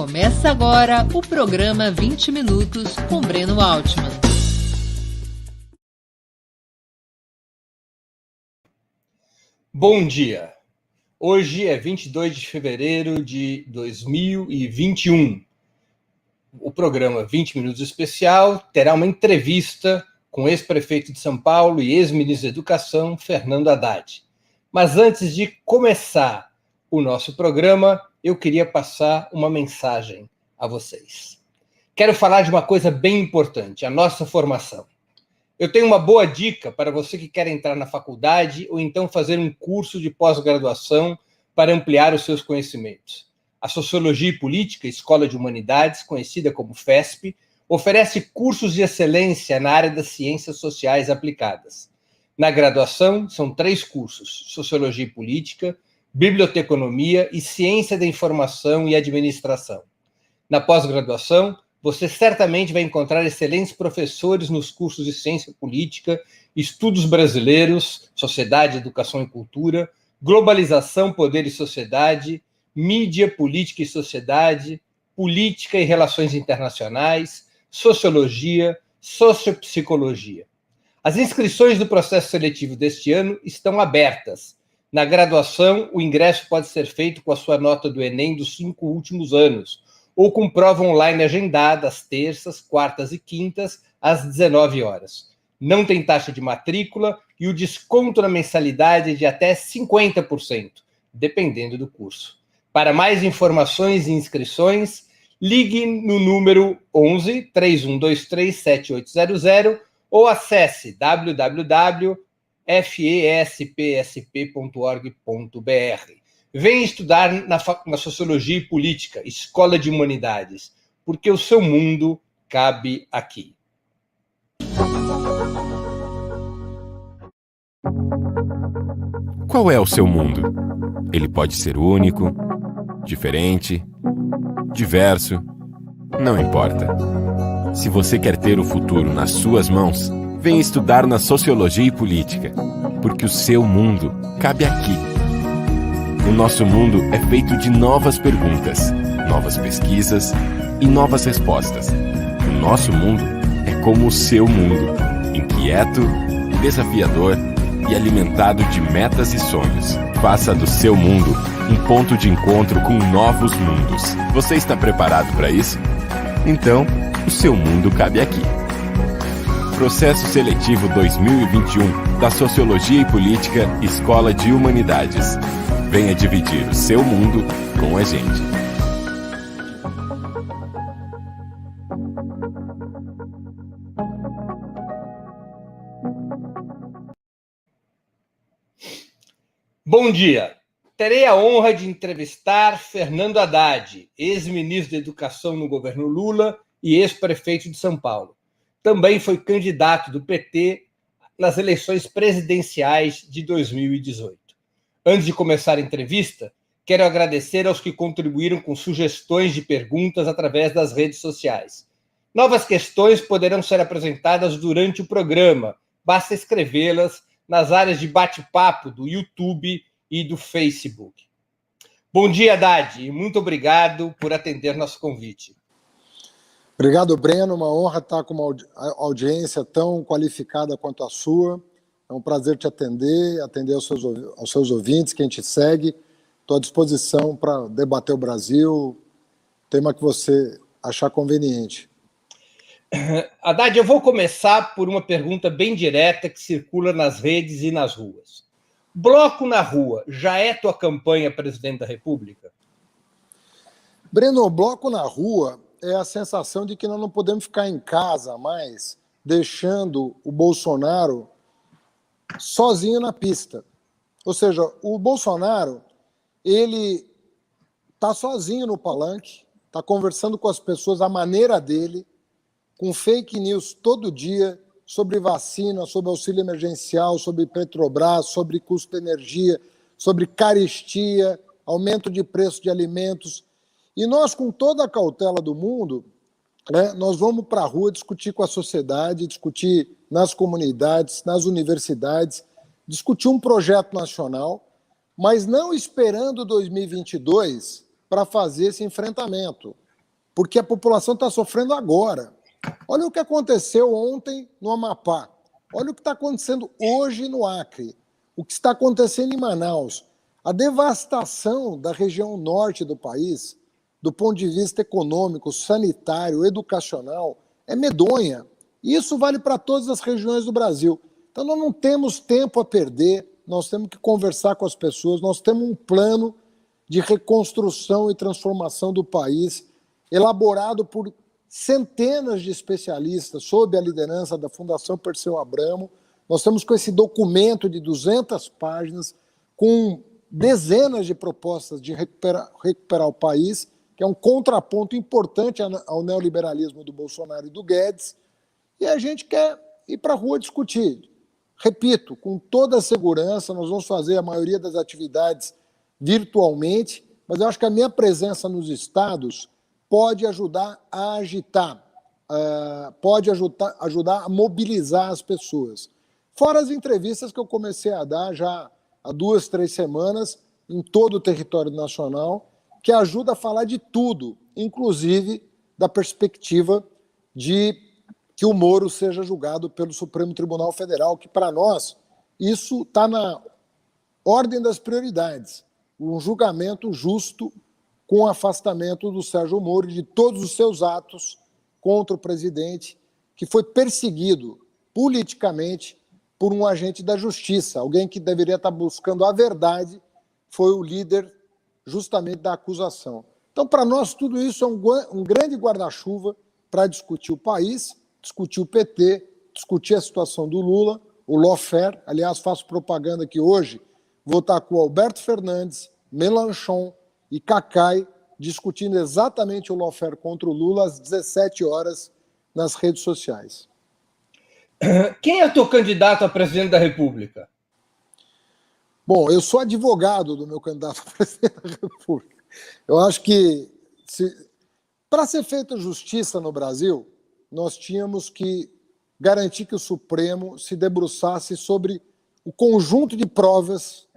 Começa agora o programa 20 Minutos com Breno Altman. Bom dia! Hoje é 22 de fevereiro de 2021. O programa 20 Minutos Especial terá uma entrevista com o ex-prefeito de São Paulo e ex-ministro da Educação, Fernando Haddad. Mas antes de começar o nosso programa, eu queria passar uma mensagem a vocês. Quero falar de uma coisa bem importante, a nossa formação. Eu tenho uma boa dica para você que quer entrar na faculdade ou então fazer um curso de pós-graduação para ampliar os seus conhecimentos. A Sociologia e Política, Escola de Humanidades, conhecida como FESP, oferece cursos de excelência na área das ciências sociais aplicadas. Na graduação, são 3 cursos: Sociologia e Política, Biblioteconomia e Ciência da Informação e Administração. Na pós-graduação, você certamente vai encontrar excelentes professores nos cursos de Ciência Política, Estudos Brasileiros, Sociedade, Educação e Cultura, Globalização, Poder e Sociedade, Mídia, Política e Sociedade, Política e Relações Internacionais, Sociologia, Sociopsicologia. As inscrições do processo seletivo deste ano estão abertas. Na graduação, o ingresso pode ser feito com a sua nota do Enem dos 5 últimos anos, ou com prova online agendada às terças, quartas e quintas, às 19 horas. Não tem taxa de matrícula e o desconto na mensalidade é de até 50%, dependendo do curso. Para mais informações e inscrições, ligue no número 11 3123 7800 ou acesse www.fespsp.org.br. Venha estudar na Sociologia e Política, Escola de Humanidades, porque o seu mundo cabe aqui. Qual é o seu mundo? Ele pode ser único, diferente, diverso, não importa. Se você quer ter o futuro nas suas mãos, venha estudar na Sociologia e Política, porque o seu mundo cabe aqui. O nosso mundo é feito de novas perguntas, novas pesquisas e novas respostas. O nosso mundo é como o seu mundo, inquieto, desafiador e alimentado de metas e sonhos. Faça do seu mundo um ponto de encontro com novos mundos. Você está preparado para isso? Então, o seu mundo cabe aqui. Processo Seletivo 2021 da Sociologia e Política, Escola de Humanidades. Venha dividir o seu mundo com a gente. Bom dia! Terei a honra de entrevistar Fernando Haddad, ex-ministro da Educação no governo Lula e ex-prefeito de São Paulo. Também foi candidato do PT nas eleições presidenciais de 2018. Antes de começar a entrevista, quero agradecer aos que contribuíram com sugestões de perguntas através das redes sociais. Novas questões poderão ser apresentadas durante o programa. Basta escrevê-las nas áreas de bate-papo do YouTube e do Facebook. Bom dia, Haddad, e muito obrigado por atender nosso convite. Obrigado, Breno. Uma honra estar com uma audiência tão qualificada quanto a sua. É um prazer te atender aos seus ouvintes, quem te segue. Estou à disposição para debater o Brasil, tema que você achar conveniente. Haddad, eu vou começar por uma pergunta bem direta que circula nas redes e nas ruas. Bloco na rua já é tua campanha presidente da República? Breno, bloco na rua é a sensação de que nós não podemos ficar em casa mais, deixando o Bolsonaro sozinho na pista. Ou seja, o Bolsonaro, ele está sozinho no palanque, está conversando com as pessoas à maneira dele, com fake news todo dia sobre vacina, sobre auxílio emergencial, sobre Petrobras, sobre custo de energia, sobre carestia, aumento de preço de alimentos. E nós, com toda a cautela do mundo, nós vamos para a rua discutir com a sociedade, discutir nas comunidades, nas universidades, discutir um projeto nacional, mas não esperando 2022 para fazer esse enfrentamento. porque a população está sofrendo agora. Olha o que aconteceu ontem no Amapá. Olha o que está acontecendo hoje no Acre. O que está acontecendo em Manaus. A devastação da região norte do país, do ponto de vista econômico, sanitário, educacional, é medonha. E isso vale para todas as regiões do Brasil. Então nós não temos tempo a perder, nós temos que conversar com as pessoas, nós temos um plano de reconstrução e transformação do país, elaborado por centenas de especialistas, sob a liderança da Fundação Perseu Abramo. Nós estamos com esse documento de 200 páginas, com dezenas de propostas de recuperar o país, que é um contraponto importante ao neoliberalismo do Bolsonaro e do Guedes, e a gente quer ir para a rua discutir. Repito, com toda a segurança, nós vamos fazer a maioria das atividades virtualmente, mas eu acho que a minha presença nos estados pode ajudar a agitar, pode ajudar a mobilizar as pessoas. Fora as entrevistas que eu comecei a dar já há 2, 3 semanas em todo o território nacional, que ajuda a falar de tudo, inclusive da perspectiva de que o Moro seja julgado pelo Supremo Tribunal Federal, que para nós isso está na ordem das prioridades. Um julgamento justo com o afastamento do Sérgio Moro e de todos os seus atos contra o presidente, que foi perseguido politicamente por um agente da justiça, alguém que deveria estar buscando a verdade, foi o líder justamente da acusação. Então, para nós, tudo isso é um grande guarda-chuva para discutir o país, discutir o PT, discutir a situação do Lula, o lawfare. Aliás, faço propaganda que hoje vou estar com o Alberto Fernandes, Mélenchon e Cacai discutindo exatamente o lawfare contra o Lula às 17 horas nas redes sociais. Quem é o teu candidato a presidente da República? Bom, eu sou advogado do meu candidato a presidente da República. Eu acho que, para ser feita justiça no Brasil, nós tínhamos que garantir que o Supremo se debruçasse sobre o conjunto de provas,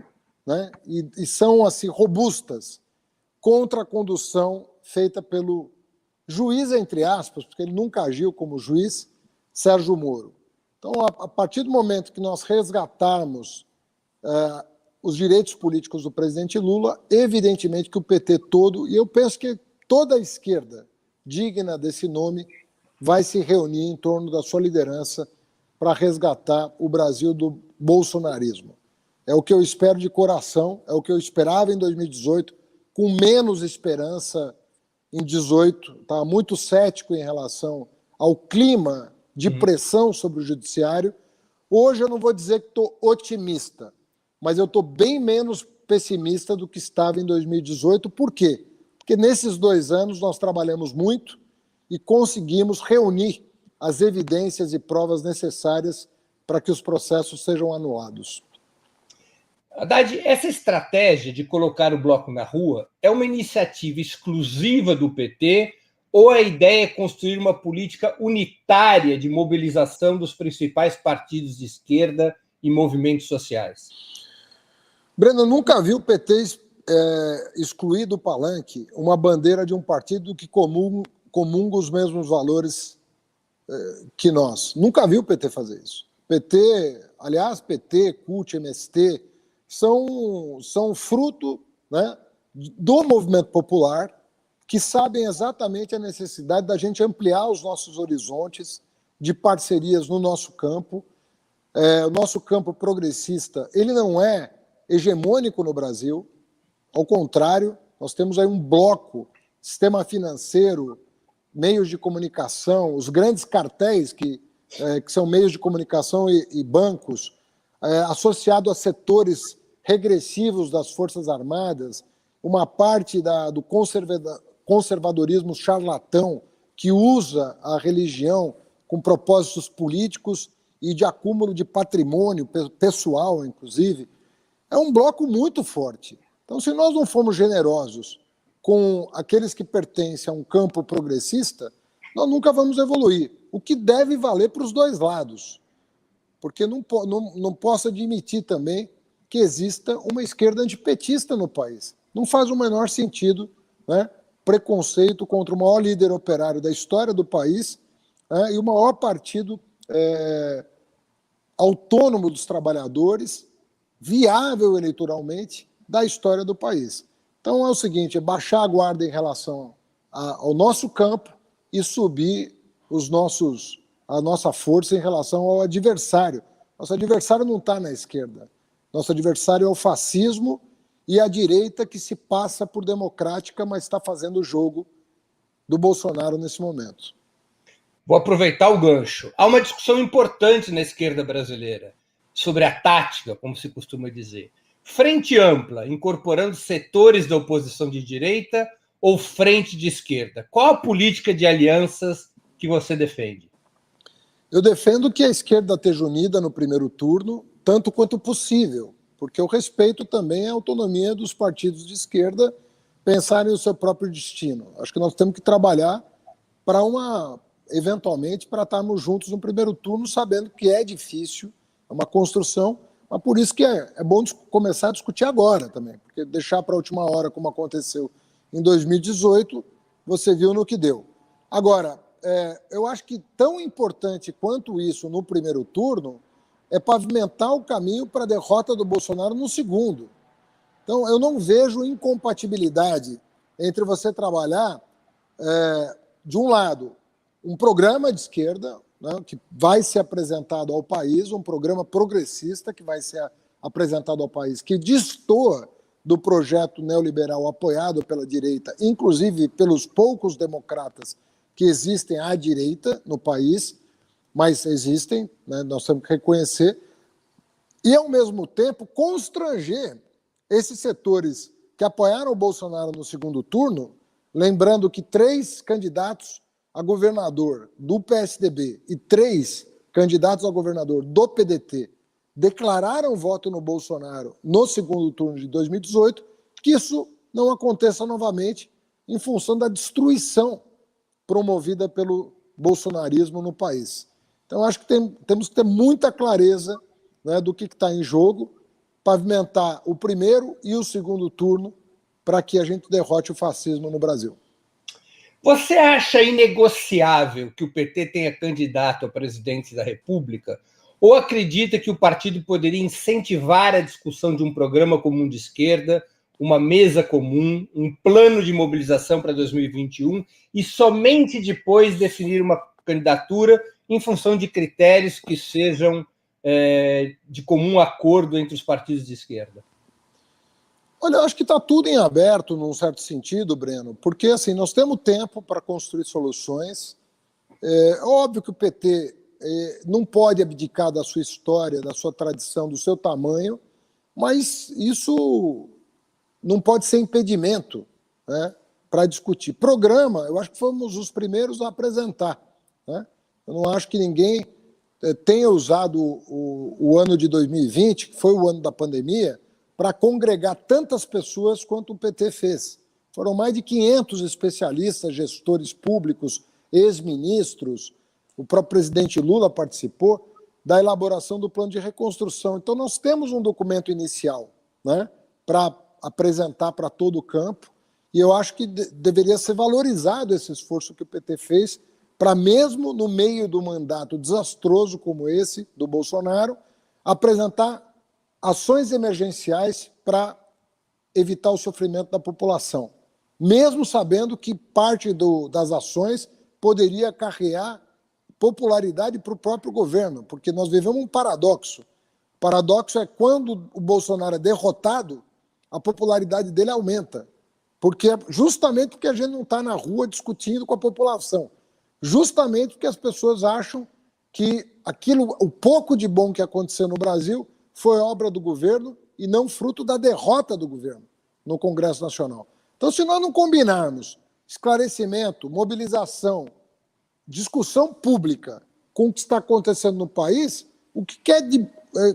né, e são assim, robustas, contra a condução feita pelo juiz, entre aspas, porque ele nunca agiu como juiz, Sérgio Moro. Então, a partir do momento que nós resgatarmos os direitos políticos do presidente Lula, evidentemente que o PT todo, e eu penso que toda a esquerda digna desse nome, vai se reunir em torno da sua liderança para resgatar o Brasil do bolsonarismo. É o que eu espero de coração, é o que eu esperava em 2018, com menos esperança em 2018, estava muito cético em relação ao clima de pressão sobre o judiciário. Hoje eu não vou dizer que estou otimista, mas eu estou bem menos pessimista do que estava em 2018. Por quê? Porque nesses 2 anos nós trabalhamos muito e conseguimos reunir as evidências e provas necessárias para que os processos sejam anulados. Haddad, essa estratégia de colocar o bloco na rua é uma iniciativa exclusiva do PT ou a ideia é construir uma política unitária de mobilização dos principais partidos de esquerda e movimentos sociais? Breno, eu nunca vi o PT excluir do palanque uma bandeira de um partido que comunga os mesmos valores que nós. Nunca vi o PT fazer isso. PT, aliás, PT, CUT, MST, são fruto, né, do movimento popular, que sabem exatamente a necessidade da gente ampliar os nossos horizontes de parcerias no nosso campo. O nosso campo progressista, ele não é hegemônico no Brasil, ao contrário, nós temos aí um bloco, sistema financeiro, meios de comunicação, os grandes cartéis que são meios de comunicação e bancos, associado a setores regressivos das Forças Armadas, uma parte do conservadorismo charlatão que usa a religião com propósitos políticos e de acúmulo de patrimônio pessoal, inclusive, é um bloco muito forte. Então, se nós não formos generosos com aqueles que pertencem a um campo progressista, nós nunca vamos evoluir. O que deve valer para os dois lados. Porque não posso admitir também que exista uma esquerda antipetista no país. Não faz o menor sentido, né, preconceito contra o maior líder operário da história do país, e o maior partido autônomo dos trabalhadores, viável eleitoralmente, da história do país. Então é o seguinte, é baixar a guarda em relação ao nosso campo e subir a nossa força em relação ao adversário. Nosso adversário não está na esquerda. Nosso adversário é o fascismo e a direita que se passa por democrática, mas está fazendo o jogo do Bolsonaro nesse momento. Vou aproveitar o gancho. Há uma discussão importante na esquerda brasileira sobre a tática, como se costuma dizer. Frente ampla, incorporando setores da oposição de direita, ou frente de esquerda? Qual a política de alianças que você defende? Eu defendo que a esquerda esteja unida no primeiro turno, tanto quanto possível, porque eu respeito também a autonomia dos partidos de esquerda pensarem o seu próprio destino. Acho que nós temos que trabalhar para eventualmente, para estarmos juntos no primeiro turno, sabendo que é difícil, é uma construção, mas por isso que é bom começar a discutir agora também, porque deixar para a última hora, como aconteceu em 2018, você viu no que deu. Agora, eu acho que tão importante quanto isso no primeiro turno é pavimentar o caminho para a derrota do Bolsonaro no segundo. Então, eu não vejo incompatibilidade entre você trabalhar, de um lado, um programa de esquerda, né, que vai ser apresentado ao país, um programa progressista que vai ser apresentado ao país, que destoa do projeto neoliberal apoiado pela direita, inclusive pelos poucos democratas que existem à direita no país, mas existem, né, nós temos que reconhecer, e, ao mesmo tempo, constranger esses setores que apoiaram o Bolsonaro no segundo turno, lembrando que 3 candidatos a governador do PSDB e 3 candidatos a governador do PDT declararam voto no Bolsonaro no segundo turno de 2018, que isso não aconteça novamente em função da destruição promovida pelo bolsonarismo no país. Então, acho que temos que ter muita clareza, né, do que está em jogo, pavimentar o primeiro e o segundo turno para que a gente derrote o fascismo no Brasil. Você acha inegociável que o PT tenha candidato a presidente da República? Ou acredita que o partido poderia incentivar a discussão de um programa comum de esquerda, uma mesa comum, um plano de mobilização para 2021 e somente depois definir uma candidatura em função de critérios que sejam de comum acordo entre os partidos de esquerda? Olha, eu acho que está tudo em aberto, num certo sentido, Breno, porque assim, nós temos tempo para construir soluções. É óbvio que o PT não pode abdicar da sua história, da sua tradição, do seu tamanho, mas isso não pode ser impedimento, né, para discutir. Programa, eu acho que fomos os primeiros a apresentar, né? Eu não acho que ninguém tenha usado o ano de 2020, que foi o ano da pandemia, para congregar tantas pessoas quanto o PT fez. Foram mais de 500 especialistas, gestores públicos, ex-ministros, o próprio presidente Lula participou da elaboração do plano de reconstrução. Então, nós temos um documento inicial, né, para apresentar para todo o campo, e eu acho que deveria ser valorizado esse esforço que o PT fez para, mesmo no meio do mandato desastroso como esse do Bolsonaro, apresentar ações emergenciais para evitar o sofrimento da população, mesmo sabendo que parte das ações poderia acarrear popularidade para o próprio governo, porque nós vivemos um paradoxo. O paradoxo é quando o Bolsonaro é derrotado, a popularidade dele aumenta, justamente porque a gente não está na rua discutindo com a população, justamente porque as pessoas acham que o pouco de bom que aconteceu no Brasil foi obra do governo e não fruto da derrota do governo no Congresso Nacional. Então, se nós não combinarmos esclarecimento, mobilização, discussão pública com o que está acontecendo no país, o que quer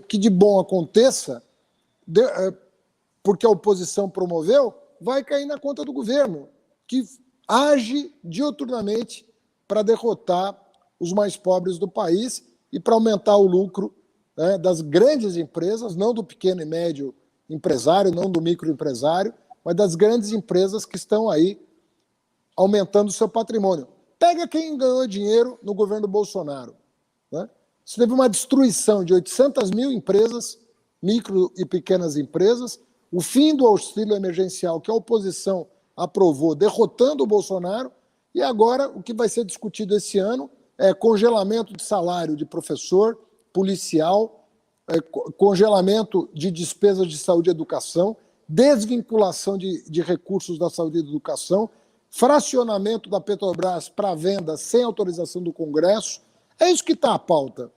que de bom aconteça, porque a oposição promoveu, vai cair na conta do governo, que age diuturnamente para derrotar os mais pobres do país e para aumentar o lucro, né, das grandes empresas, não do pequeno e médio empresário, não do microempresário, mas das grandes empresas que estão aí aumentando o seu patrimônio. Pega quem ganhou dinheiro no governo Bolsonaro. Né? Isso teve uma destruição de 800 mil empresas, micro e pequenas empresas, o fim do auxílio emergencial que a oposição aprovou, derrotando o Bolsonaro, e agora o que vai ser discutido esse ano é congelamento de salário de professor, policial, congelamento de despesas de saúde e educação, desvinculação de recursos da saúde e da educação, fracionamento da Petrobras para venda sem autorização do Congresso. É isso que está a pauta.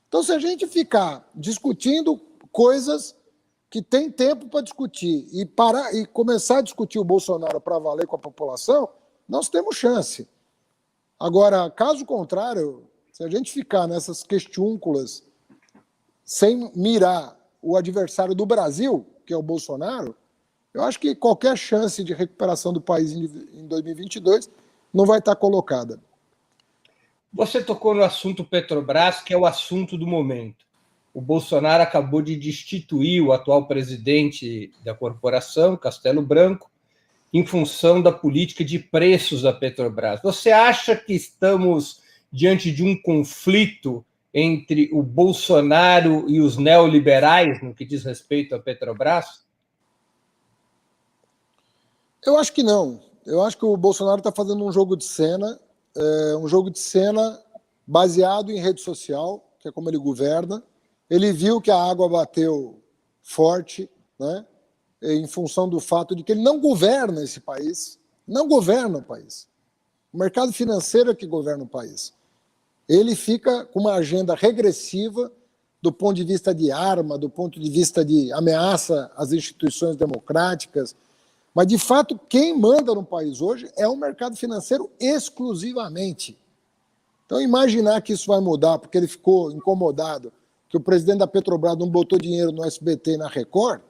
Então, se a gente ficar discutindo coisas que tem tempo para discutir e parar e começar a discutir o Bolsonaro para valer com a população, nós temos chance. Agora, caso contrário, se a gente ficar nessas questiúnculas sem mirar o adversário do Brasil, que é o Bolsonaro, eu acho que qualquer chance de recuperação do país em 2022 não vai estar colocada. Você tocou no assunto Petrobras, que é o assunto do momento. O Bolsonaro acabou de destituir o atual presidente da corporação, Castelo Branco, em função da política de preços da Petrobras. Você acha que estamos diante de um conflito entre o Bolsonaro e os neoliberais no que diz respeito à Petrobras? Eu acho que não. Eu acho que o Bolsonaro está fazendo um jogo de cena baseado em rede social, que é como ele governa. Ele viu que a água bateu forte, né, em função do fato de que ele não governa esse país, não governa o país. O mercado financeiro é que governa o país. Ele fica com uma agenda regressiva do ponto de vista de arma, do ponto de vista de ameaça às instituições democráticas. Mas, de fato, quem manda no país hoje é o mercado financeiro exclusivamente. Então, imaginar que isso vai mudar porque ele ficou incomodado que o presidente da Petrobras não botou dinheiro no SBT e na Record,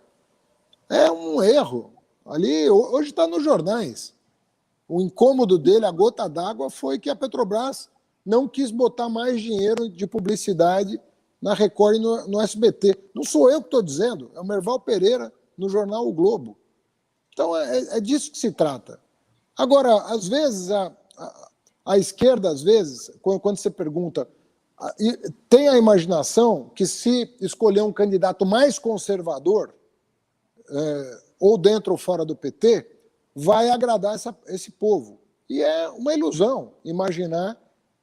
é um erro. Ali, hoje está nos jornais. O incômodo dele, a gota d'água, foi que a Petrobras não quis botar mais dinheiro de publicidade na Record e no SBT. Não sou eu que estou dizendo, é o Merval Pereira no jornal O Globo. Então, é disso que se trata. Agora, às vezes, a esquerda, às vezes, quando você pergunta, tem a imaginação que se escolher um candidato mais conservador, ou dentro ou fora do PT, vai agradar esse povo. E é uma ilusão imaginar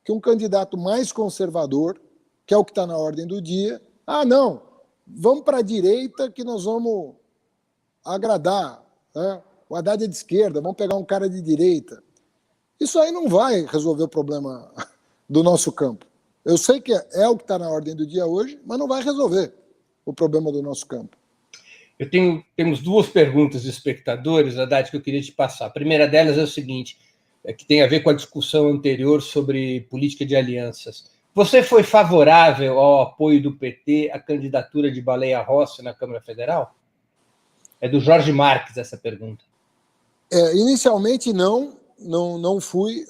que um candidato mais conservador, que é o que está na ordem do dia, não, vamos para a direita que nós vamos agradar. O Haddad é de esquerda, vamos pegar um cara de direita. Isso aí não vai resolver o problema do nosso campo. Eu sei que é o que está na ordem do dia hoje, mas não vai resolver o problema do nosso campo. Temos duas perguntas de espectadores, Haddad, que eu queria te passar. A primeira delas é o seguinte, que tem a ver com a discussão anterior sobre política de alianças. Você foi favorável ao apoio do PT à candidatura de Baleia Rossi na Câmara Federal? É do Jorge Marques essa pergunta. Inicialmente não fui.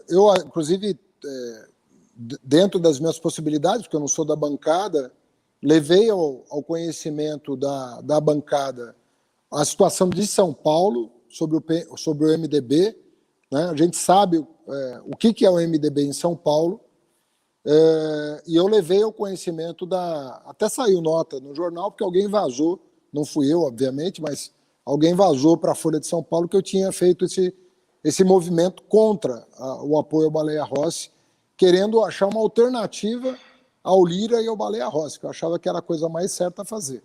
Eu inclusive, dentro das minhas possibilidades, porque eu não sou da bancada, levei ao conhecimento da bancada a situação de São Paulo sobre o MDB. Né? A gente sabe o que é o MDB em São Paulo, e eu levei ao conhecimento até saiu nota no jornal, porque alguém vazou, não fui eu, obviamente, mas alguém vazou para a Folha de São Paulo que eu tinha feito esse movimento contra o apoio ao Baleia Rossi, querendo achar uma alternativa ao Lira e ao Baleia Rossi, que eu achava que era a coisa mais certa a fazer.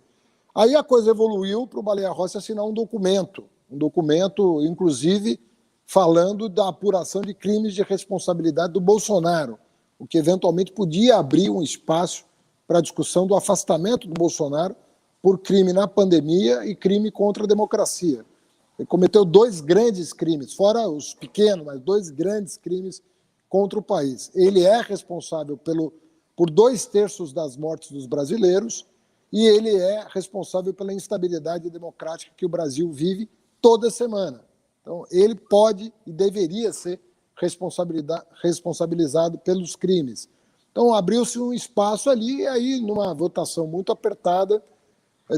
Aí a coisa evoluiu para o Baleia Rossi assinar um documento, inclusive, falando da apuração de crimes de responsabilidade do Bolsonaro, o que eventualmente podia abrir um espaço para a discussão do afastamento do Bolsonaro por crime na pandemia e crime contra a democracia. Ele cometeu 2 grandes crimes, fora os pequenos, mas 2 grandes crimes contra o país. Ele é responsável por 2/3 das mortes dos brasileiros e ele é responsável pela instabilidade democrática que o Brasil vive toda semana. Então, ele pode e deveria ser responsabilizado pelos crimes. Então, abriu-se um espaço ali e aí, numa votação muito apertada,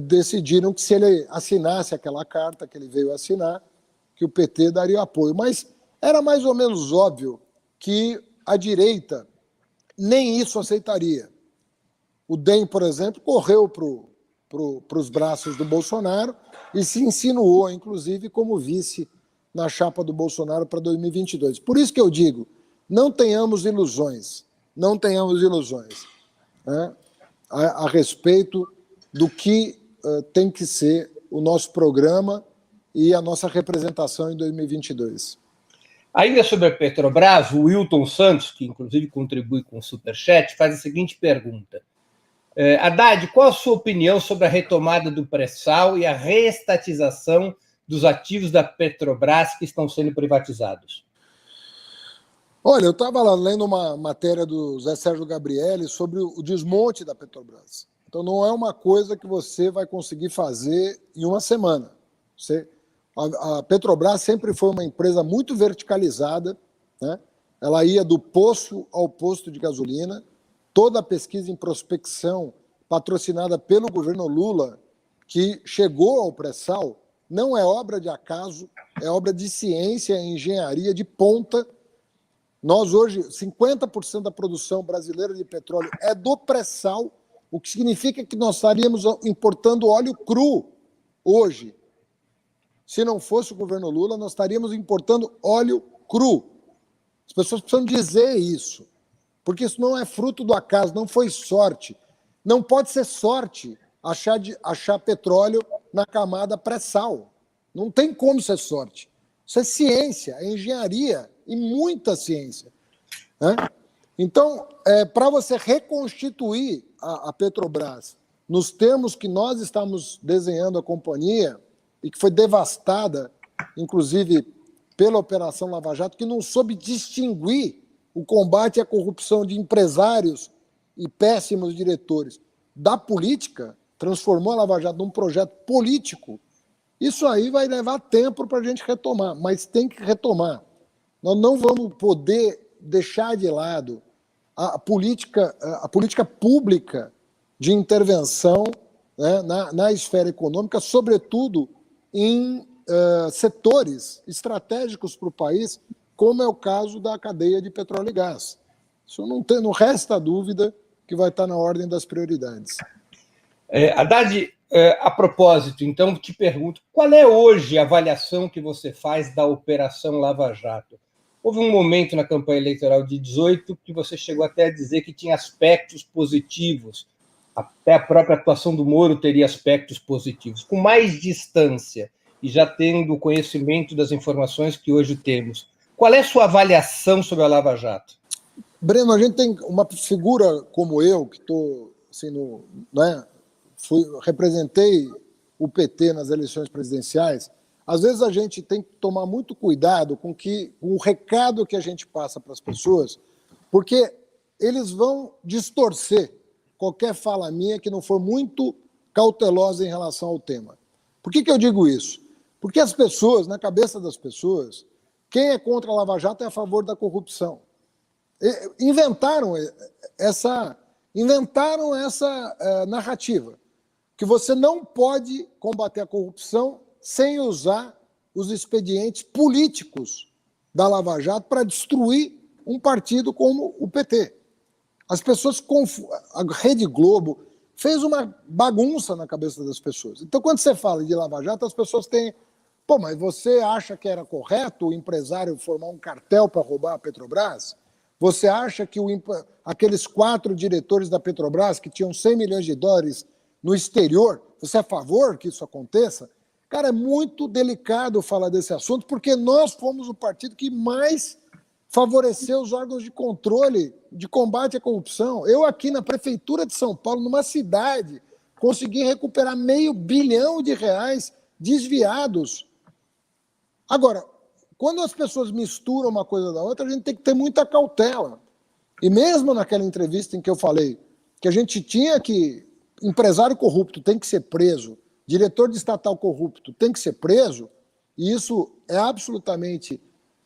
decidiram que se ele assinasse aquela carta que ele veio assinar, que o PT daria apoio. Mas Era mais ou menos óbvio que a direita nem isso aceitaria. O DEM, por exemplo, correu para os braços do Bolsonaro e se insinuou, inclusive, como vice na chapa do Bolsonaro para 2022. Por isso que eu digo, não tenhamos ilusões, né, a respeito do que tem que ser o nosso programa e a nossa representação em 2022. Ainda sobre a Petrobras, o Wilton Santos, que inclusive contribui com o Superchat, faz a seguinte pergunta. Haddad, qual a sua opinião sobre a retomada do pré-sal e a reestatização dos ativos da Petrobras que estão sendo privatizados? Olha, eu estava lá lendo uma matéria do Zé Sérgio Gabrielli sobre o desmonte da Petrobras. Então não é uma coisa que você vai conseguir fazer em uma semana. A Petrobras sempre foi uma empresa muito verticalizada, né? Ela ia do poço ao posto de gasolina. Toda a pesquisa em prospecção patrocinada pelo governo Lula, que chegou ao pré-sal, não é obra de acaso, é obra de ciência e engenharia de ponta. Nós hoje, 50% da produção brasileira de petróleo é do pré-sal, o que significa que nós estaríamos importando óleo cru hoje. Se não fosse o governo Lula, nós estaríamos importando óleo cru. As pessoas precisam dizer isso, porque isso não é fruto do acaso, não foi sorte. Não pode ser sorte achar petróleo na camada pré-sal. Não tem como ser sorte. Isso é ciência, é engenharia e muita ciência, né? Então, para você reconstituir a Petrobras nos termos que nós estamos desenhando a companhia, e que foi devastada, inclusive, pela Operação Lava Jato, que não soube distinguir o combate à corrupção de empresários e péssimos diretores da política, transformou a Lava Jato num projeto político. Isso aí vai levar tempo para a gente retomar, mas tem que retomar. Nós não vamos poder deixar de lado a política pública de intervenção, né, na esfera econômica, sobretudo em setores estratégicos para o país, como é o caso da cadeia de petróleo e gás. Isso não resta dúvida que vai estar na ordem das prioridades. Haddad, a propósito, então, te pergunto, qual é hoje a avaliação que você faz da Operação Lava Jato? Houve um momento na campanha eleitoral de 2018 que você chegou até a dizer que tinha aspectos positivos, até a própria atuação do Moro teria aspectos positivos. Com mais distância e já tendo conhecimento das informações que hoje temos, qual é a sua avaliação sobre a Lava Jato? Breno, a gente tem uma figura como eu, que estou assim, representei o PT nas eleições presidenciais. Às vezes a gente tem que tomar muito cuidado com o recado que a gente passa para as pessoas, porque eles vão distorcer qualquer fala minha que não for muito cautelosa em relação ao tema. Por que eu digo isso? Porque as pessoas, na cabeça das pessoas, quem é contra a Lava Jato é a favor da corrupção. Inventaram essa narrativa, que você não pode combater a corrupção sem usar os expedientes políticos da Lava Jato para destruir um partido como o PT. As pessoas a Rede Globo fez uma bagunça na cabeça das pessoas. Então, quando você fala de Lava Jato, as pessoas têm... Pô, mas você acha que era correto o empresário formar um cartel para roubar a Petrobras? Você acha que aqueles 4 diretores da Petrobras que tinham 100 milhões de dólares no exterior, você é a favor que isso aconteça? Cara, é muito delicado falar desse assunto, porque nós fomos o partido que mais favoreceu os órgãos de controle, de combate à corrupção. Eu aqui na Prefeitura de São Paulo, numa cidade, consegui recuperar R$500 bilhão desviados. Agora, quando as pessoas misturam uma coisa da outra, a gente tem que ter muita cautela. E mesmo naquela entrevista em que eu falei que a gente tinha que... Empresário corrupto tem que ser preso, diretor de estatal corrupto tem que ser preso, e isso é absolutamente...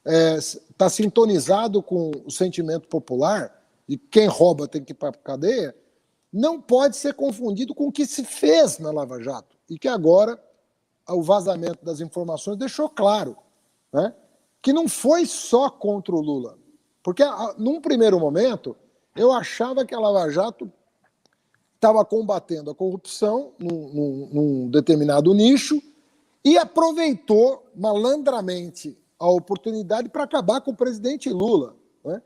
está sintonizado com o sentimento popular, e quem rouba tem que ir para a cadeia, não pode ser confundido com o que se fez na Lava Jato, e que agora o vazamento das informações deixou claro, né? que não foi só contra o Lula. Porque, num primeiro momento, eu achava que a Lava Jato estava combatendo a corrupção num determinado nicho e aproveitou malandramente a oportunidade para acabar com o presidente Lula, né?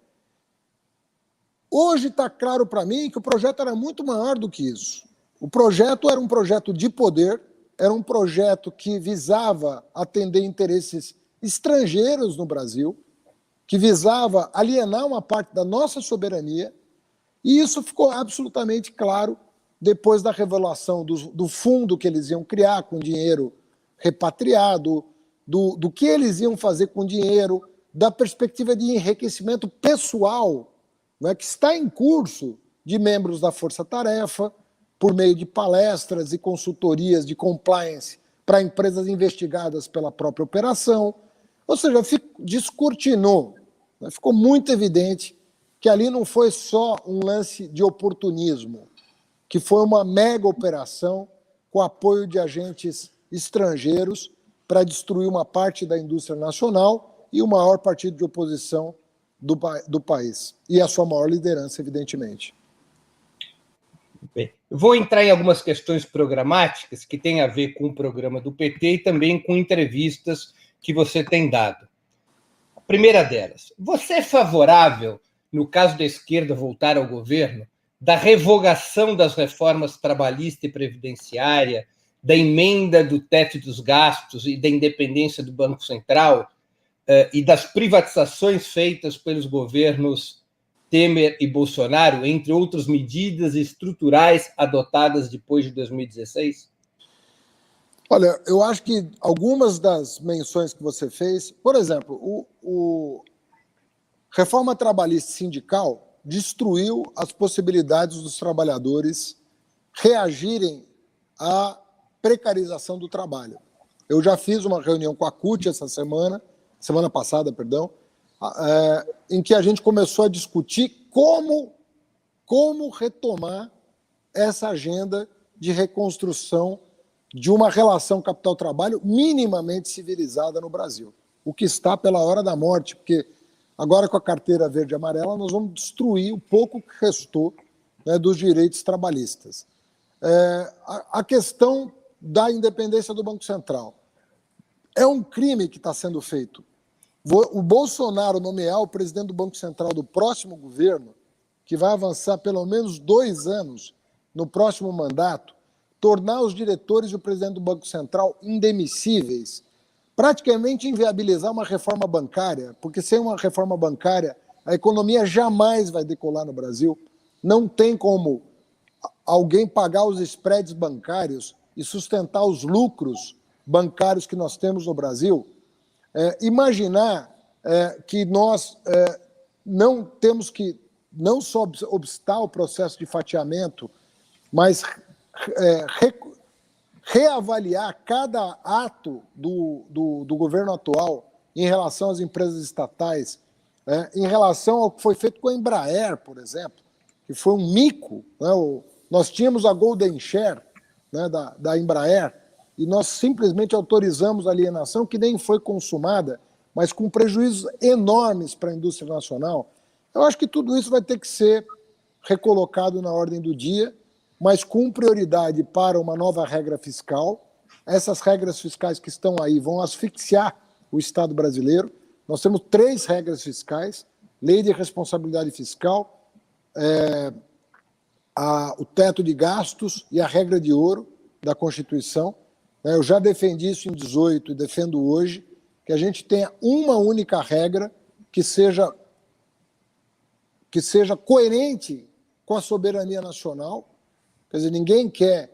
Hoje está claro para mim que o projeto era muito maior do que isso. O projeto era um projeto de poder, era um projeto que visava atender interesses estrangeiros no Brasil, que visava alienar uma parte da nossa soberania, e isso ficou absolutamente claro depois da revelação do fundo que eles iam criar com dinheiro repatriado, do que eles iam fazer com dinheiro, da perspectiva de enriquecimento pessoal, né, que está em curso de membros da Força Tarefa, por meio de palestras e consultorias de compliance para empresas investigadas pela própria operação. Ou seja, descortinou, né, ficou muito evidente que ali não foi só um lance de oportunismo, que foi uma mega operação com apoio de agentes estrangeiros para destruir uma parte da indústria nacional e o maior partido de oposição do país. E a sua maior liderança, evidentemente. Bem, eu vou entrar em algumas questões programáticas que têm a ver com o programa do PT e também com entrevistas que você tem dado. A primeira delas, você é favorável, no caso da esquerda voltar ao governo, da revogação das reformas trabalhista e previdenciária, da emenda do teto dos gastos e da independência do Banco Central, e das privatizações feitas pelos governos Temer e Bolsonaro, entre outras medidas estruturais adotadas depois de 2016? Olha, eu acho que algumas das menções que você fez, por exemplo, reforma trabalhista e sindical destruiu as possibilidades dos trabalhadores reagirem à precarização do trabalho. Eu já fiz uma reunião com a CUT semana passada, em que a gente começou a discutir como retomar essa agenda de reconstrução de uma relação capital-trabalho minimamente civilizada no Brasil, o que está pela hora da morte, porque agora com a carteira verde e amarela nós vamos destruir o pouco que restou, né, dos direitos trabalhistas. A questão da independência do Banco Central é um crime que está sendo feito. O Bolsonaro nomear o presidente do Banco Central do próximo governo, que vai avançar pelo menos 2 anos no próximo mandato, tornar os diretores e o presidente do Banco Central indemissíveis, praticamente inviabilizar uma reforma bancária, porque sem uma reforma bancária a economia jamais vai decolar no Brasil. Não tem como alguém pagar os spreads bancários e sustentar os lucros bancários que nós temos no Brasil. Imaginar que nós não temos que não só obstar o processo de fatiamento, mas reavaliar cada ato do governo atual em relação às empresas estatais, em relação ao que foi feito com a Embraer, por exemplo, que foi um mico, né? Nós tínhamos a Golden Share, né, da Embraer, e nós simplesmente autorizamos a alienação que nem foi consumada, mas com prejuízos enormes para a indústria nacional. Eu acho que tudo isso vai ter que ser recolocado na ordem do dia, mas com prioridade para uma nova regra fiscal. Essas regras fiscais que estão aí vão asfixiar o Estado brasileiro. Nós temos 3 regras fiscais: lei de responsabilidade fiscal, o teto de gastos e a regra de ouro da Constituição. Eu já defendi isso em 2018 e defendo hoje, que a gente tenha uma única regra que seja coerente com a soberania nacional. Quer dizer, ninguém quer...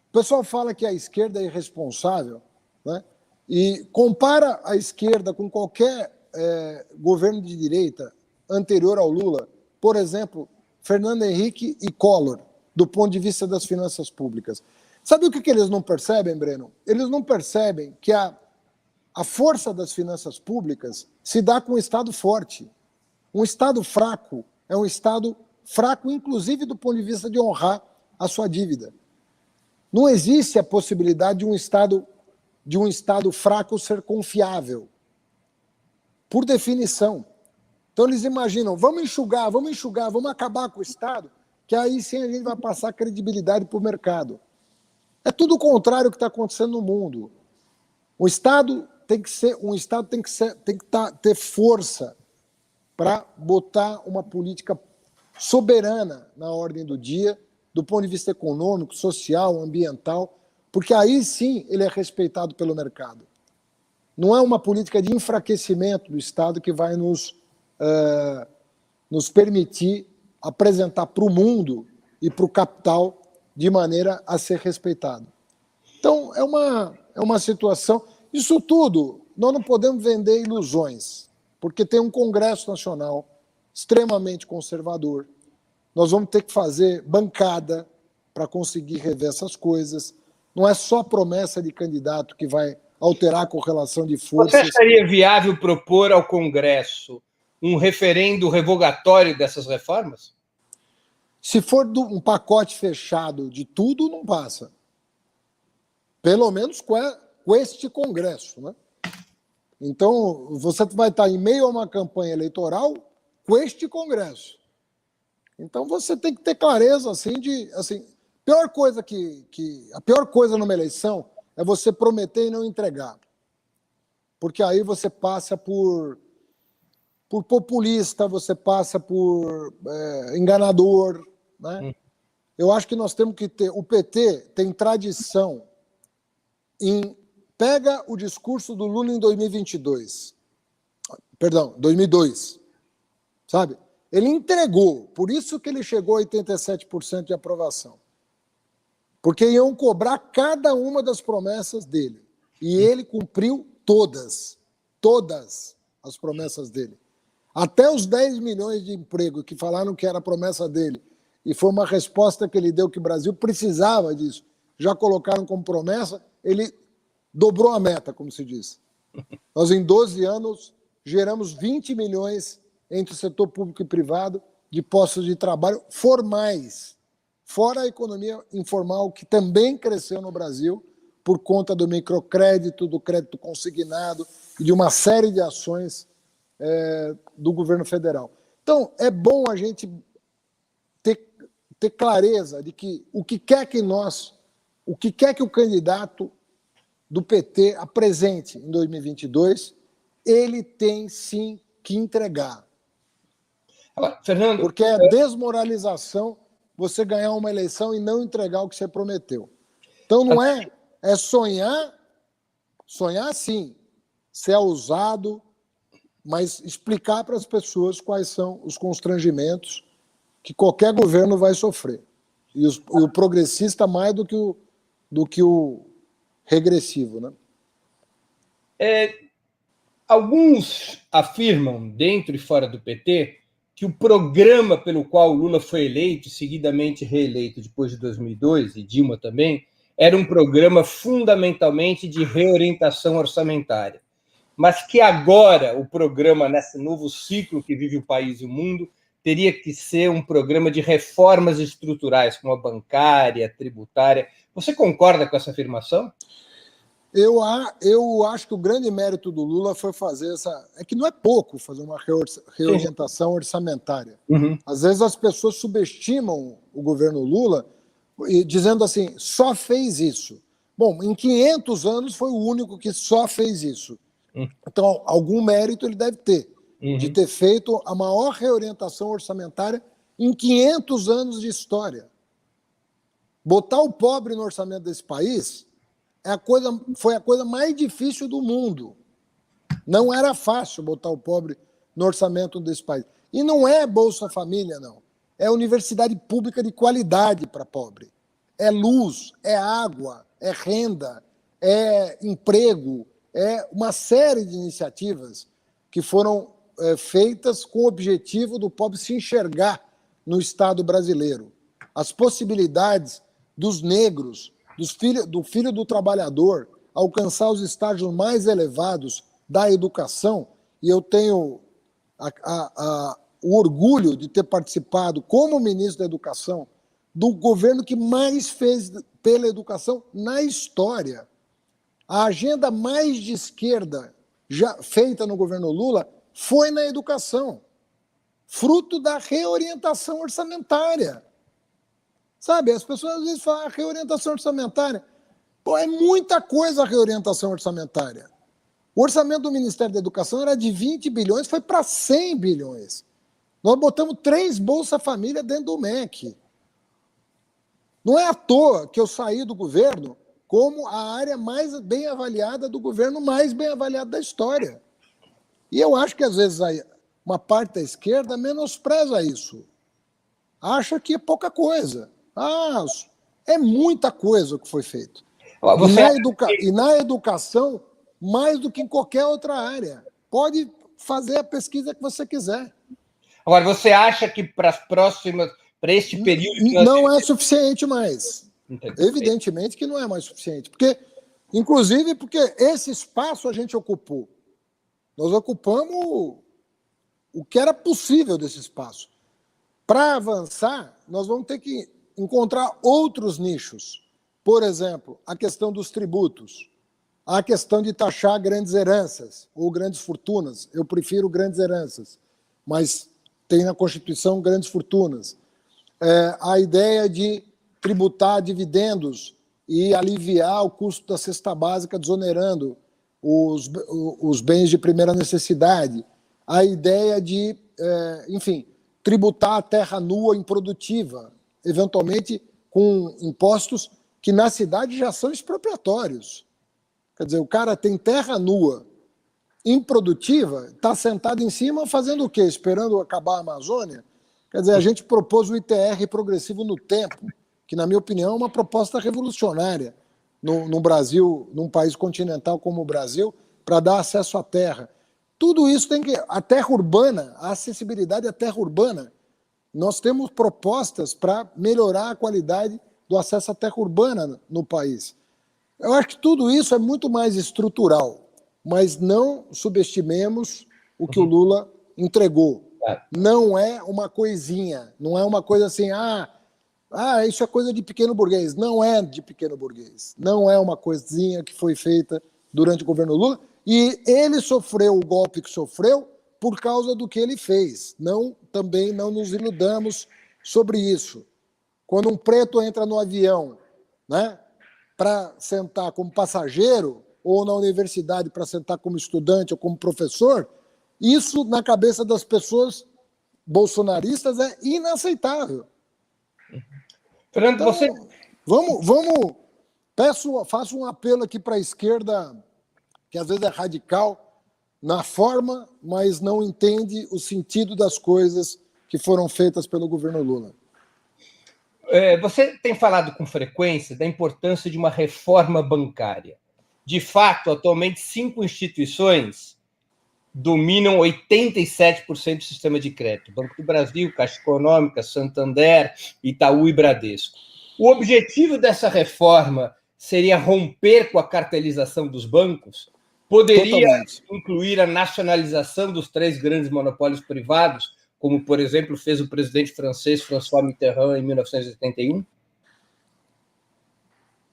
O pessoal fala que a esquerda é irresponsável, né? E compara a esquerda com qualquer governo de direita anterior ao Lula, por exemplo, Fernando Henrique e Collor, do ponto de vista das finanças públicas. Sabe o que eles não percebem, Breno? Eles não percebem que a força das finanças públicas se dá com um Estado forte. Um Estado fraco é um Estado fraco, inclusive do ponto de vista de honrar a sua dívida. Não existe a possibilidade de um Estado fraco ser confiável. por definição. Então eles imaginam, vamos enxugar, vamos acabar com o Estado, que aí sim a gente vai passar credibilidade para o mercado. É tudo o contrário que está acontecendo no mundo. O Estado tem que ter força para botar uma política soberana na ordem do dia, do ponto de vista econômico, social, ambiental, porque aí sim ele é respeitado pelo mercado. Não é uma política de enfraquecimento do Estado que vai nos permitir apresentar para o mundo e para o capital de maneira a ser respeitado. Então, é uma situação... Isso tudo, nós não podemos vender ilusões, porque tem um Congresso Nacional extremamente conservador. Nós vamos ter que fazer bancada para conseguir rever essas coisas. Não é só promessa de candidato que vai alterar a correlação de forças. Você acharia viável propor ao Congresso um referendo revogatório dessas reformas? Se for um pacote fechado de tudo, não passa. Pelo menos com este Congresso, né? Então, você vai estar em meio a uma campanha eleitoral com este Congresso. Então, você tem que ter clareza, a pior coisa numa eleição é você prometer e não entregar. Porque aí você passa por populista, você passa por enganador, né? Eu acho que nós temos que ter... O PT tem tradição em... Pega o discurso do Lula em 2022. Perdão, 2002. Sabe? Ele entregou, por isso que ele chegou a 87% de aprovação. Porque iam cobrar cada uma das promessas dele. E ele cumpriu todas as promessas dele. Até os 10 milhões de emprego que falaram que era a promessa dele, e foi uma resposta que ele deu que o Brasil precisava disso, já colocaram como promessa, ele dobrou a meta, como se diz. Nós, em 12 anos, geramos 20 milhões entre o setor público e privado de postos de trabalho formais, fora a economia informal, que também cresceu no Brasil por conta do microcrédito, do crédito consignado e de uma série de ações do governo federal. Então, é bom a gente ter clareza de que o que quer que o candidato do PT apresente em 2022, ele tem sim que entregar. Fernando, porque é desmoralização você ganhar uma eleição e não entregar o que você prometeu. Então não é sonhar sim, ser ousado, mas explicar para as pessoas quais são os constrangimentos que qualquer governo vai sofrer. E o progressista mais do que o regressivo, né? Alguns afirmam, dentro e fora do PT, que o programa pelo qual Lula foi eleito e seguidamente reeleito depois de 2002, e Dilma também, era um programa fundamentalmente de reorientação orçamentária. Mas que agora o programa, nesse novo ciclo que vive o país e o mundo, teria que ser um programa de reformas estruturais, como a bancária, a tributária. Você concorda com essa afirmação? Eu acho que o grande mérito do Lula foi fazer é que não é pouco fazer uma reorientação orçamentária. Uhum. Às vezes as pessoas subestimam o governo Lula dizendo assim, só fez isso. Bom, em 500 anos foi o único que só fez isso. Então, algum mérito ele deve ter, de ter feito a maior reorientação orçamentária em 500 anos de história. Botar o pobre no orçamento desse país foi a coisa mais difícil do mundo. Não era fácil botar o pobre no orçamento desse país. E não é Bolsa Família, não. É universidade pública de qualidade para pobre. É luz, é água, é renda, é emprego, é uma série de iniciativas que foram feitas com o objetivo do pobre se enxergar no Estado brasileiro. As possibilidades dos negros, do filho do trabalhador, alcançar os estágios mais elevados da educação, e eu tenho o orgulho de ter participado, como ministro da Educação, do governo que mais fez pela educação na história. A agenda mais de esquerda já feita no governo Lula foi na educação, fruto da reorientação orçamentária. Sabe, as pessoas às vezes falam reorientação orçamentária. Pô, é muita coisa a reorientação orçamentária. O orçamento do Ministério da Educação era de 20 bilhões, foi para 100 bilhões. Nós botamos 3 Bolsa Família dentro do MEC. Não é à toa que eu saí do governo como a área mais bem avaliada do governo, mais bem avaliada da história. E eu acho que, às vezes, uma parte da esquerda menospreza isso. Acha que é pouca coisa. É muita coisa o que foi feito. E na educação, mais do que em qualquer outra área. Pode fazer a pesquisa que você quiser. Agora, você acha que para este período... Não é suficiente mais. Entendi. Evidentemente que não é mais suficiente. Inclusive porque esse espaço a gente ocupou. Nós ocupamos o que era possível desse espaço. Para avançar, nós vamos ter que encontrar outros nichos. Por exemplo, a questão dos tributos, a questão de taxar grandes heranças ou grandes fortunas. Eu prefiro grandes heranças, mas tem na Constituição grandes fortunas. A ideia de tributar dividendos e aliviar o custo da cesta básica, desonerando os bens de primeira necessidade. A ideia de, enfim, tributar a terra nua improdutiva, eventualmente com impostos que na cidade já são expropriatórios. Quer dizer, o cara tem terra nua, improdutiva, está sentado em cima fazendo o quê? Esperando acabar a Amazônia? Quer dizer, a gente propôs o ITR progressivo no tempo, que, na minha opinião, é uma proposta revolucionária no Brasil, num país continental como o Brasil, para dar acesso à terra. Tudo isso tem que... A terra urbana, a acessibilidade à terra urbana, nós temos propostas para melhorar a qualidade do acesso à terra urbana no país. Eu acho que tudo isso é muito mais estrutural, mas não subestimemos o que o Lula entregou. Não é uma coisinha, não é uma coisa assim, isso é coisa de pequeno burguês. Não é de pequeno burguês. Não é uma coisinha que foi feita durante o governo Lula. E ele sofreu o golpe que sofreu por causa do que ele fez. Também não nos iludamos sobre isso. Quando um preto entra no avião, né, para sentar como passageiro, ou na universidade para sentar como estudante ou como professor, isso, na cabeça das pessoas bolsonaristas, é inaceitável. Fernando, então, faço um apelo aqui para a esquerda, que às vezes é radical na forma, mas não entende o sentido das coisas que foram feitas pelo governo Lula. Você tem falado com frequência da importância de uma reforma bancária. De fato, atualmente, 5 instituições dominam 87% do sistema de crédito. Banco do Brasil, Caixa Econômica, Santander, Itaú e Bradesco. O objetivo dessa reforma seria romper com a cartelização dos bancos? Poderia incluir a nacionalização dos 3 grandes monopólios privados, como, por exemplo, fez o presidente francês François Mitterrand em 1981?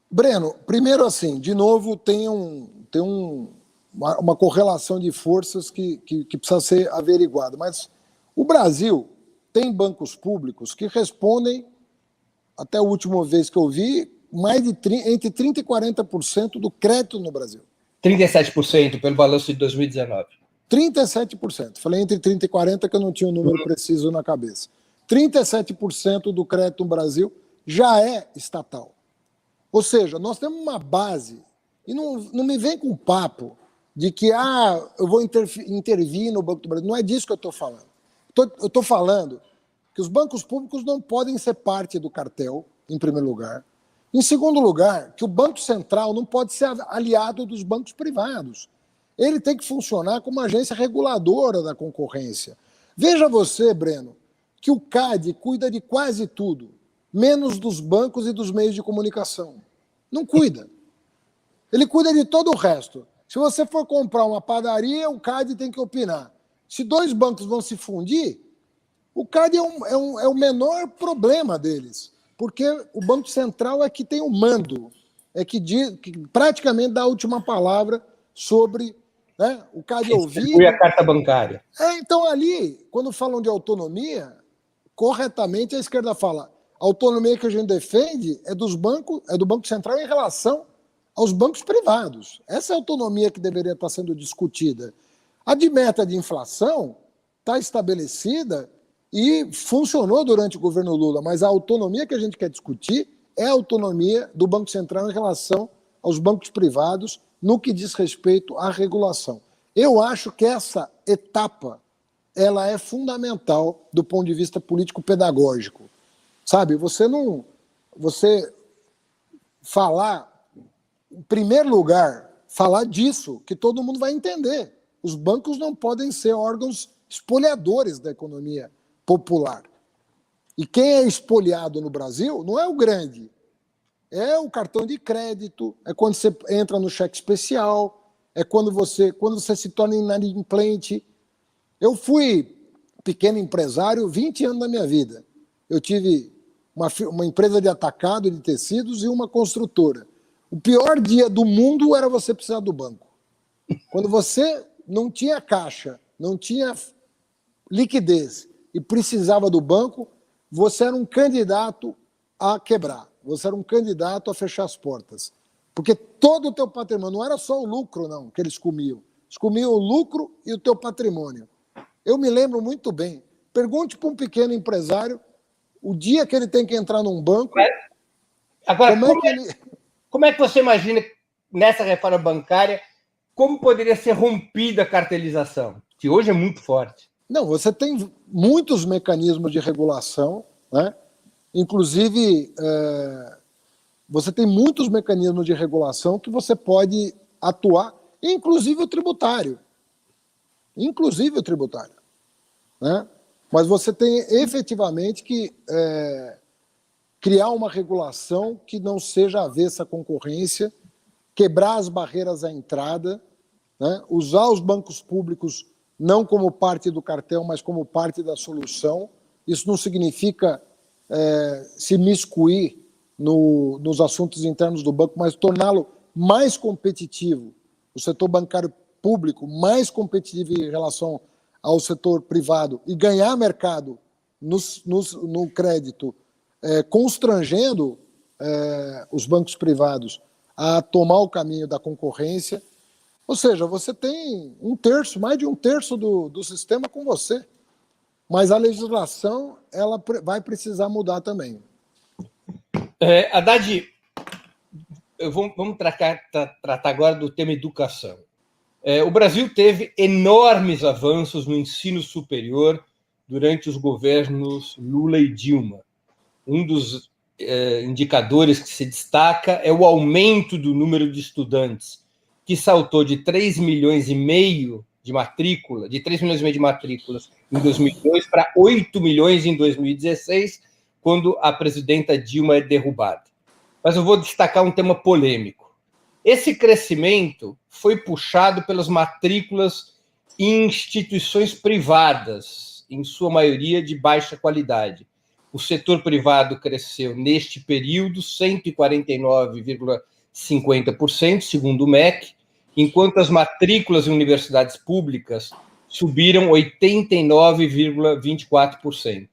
Breno, primeiro assim, de novo, tem uma correlação de forças que precisa ser averiguada. Mas o Brasil tem bancos públicos que respondem, até a última vez que eu vi, entre 30% e 40% do crédito no Brasil. 37% pelo balanço de 2019. 37%. Falei entre 30% e 40%, que eu não tinha o número preciso na cabeça. 37% do crédito no Brasil já é estatal. Ou seja, nós temos uma base, e não me vem com papo de que eu vou intervir no Banco do Brasil. Não é disso que eu estou falando. Eu estou falando que os bancos públicos não podem ser parte do cartel, em primeiro lugar. Em segundo lugar, que o Banco Central não pode ser aliado dos bancos privados. Ele tem que funcionar como agência reguladora da concorrência. Veja você, Breno, que o CAD cuida de quase tudo, menos dos bancos e dos meios de comunicação. Não cuida. Ele cuida de todo o resto. Se você for comprar uma padaria, o CAD tem que opinar. Se 2 bancos vão se fundir, o CAD é o menor problema deles, porque o Banco Central é que tem o mando, é que praticamente dá a última palavra sobre né? O cara de ouvido. Distribui a carta bancária. Então, ali, quando falam de autonomia, corretamente a esquerda fala: a autonomia que a gente defende é dos bancos, é do Banco Central em relação aos bancos privados. Essa é a autonomia que deveria estar sendo discutida. A de meta de inflação está estabelecida e funcionou durante o governo Lula, mas a autonomia que a gente quer discutir é a autonomia do Banco Central em relação aos bancos privados no que diz respeito à regulação. Eu acho que essa etapa ela é fundamental do ponto de vista político-pedagógico. Sabe, você falar, em primeiro lugar, falar disso, que todo mundo vai entender. Os bancos não podem ser órgãos espoliadores da economia popular. E quem é espoliado no Brasil não é o grande, é o cartão de crédito, é quando você entra no cheque especial, é quando você se torna inadimplente. Eu fui pequeno empresário 20 anos da minha vida. Eu tive uma empresa de atacado de tecidos e uma construtora. O pior dia do mundo era você precisar do banco. Quando você não tinha caixa, não tinha liquidez e precisava do banco, você era um candidato a quebrar. Você era um candidato a fechar as portas. Porque todo o teu patrimônio, não era só o lucro, não, que eles comiam. Eles comiam o lucro e o teu patrimônio. Eu me lembro muito bem. Pergunte para um pequeno empresário o dia que ele tem que entrar num banco. Agora, como é que você imagina, nessa reforma bancária, como poderia ser rompida a cartelização? Que hoje é muito forte. Não, você tem muitos mecanismos de regulação, né? Inclusive, você tem muitos mecanismos de regulação que você pode atuar, inclusive o tributário. Inclusive o tributário. Né? Mas você tem efetivamente que criar uma regulação que não seja avessa à concorrência, quebrar as barreiras à entrada, né? Usar os bancos públicos não como parte do cartel, mas como parte da solução. Isso não significa se miscuir nos assuntos internos do banco, mas torná-lo mais competitivo, o setor bancário público mais competitivo em relação ao setor privado e ganhar mercado no crédito, constrangendo os bancos privados a tomar o caminho da concorrência. Ou seja, você tem mais de um terço do sistema com você. Mas a legislação ela vai precisar mudar também. Haddad, vamos tratar agora do tema educação. O Brasil teve enormes avanços no ensino superior durante os governos Lula e Dilma. Um dos indicadores que se destaca é o aumento do número de estudantes, que saltou de 3,5 milhões de matrículas em 2002 para 8 milhões em 2016, quando a presidenta Dilma é derrubada. Mas eu vou destacar um tema polêmico. Esse crescimento foi puxado pelas matrículas em instituições privadas, em sua maioria de baixa qualidade. O setor privado cresceu, neste período, 149,50%, segundo o MEC, enquanto as matrículas em universidades públicas subiram 89,24%.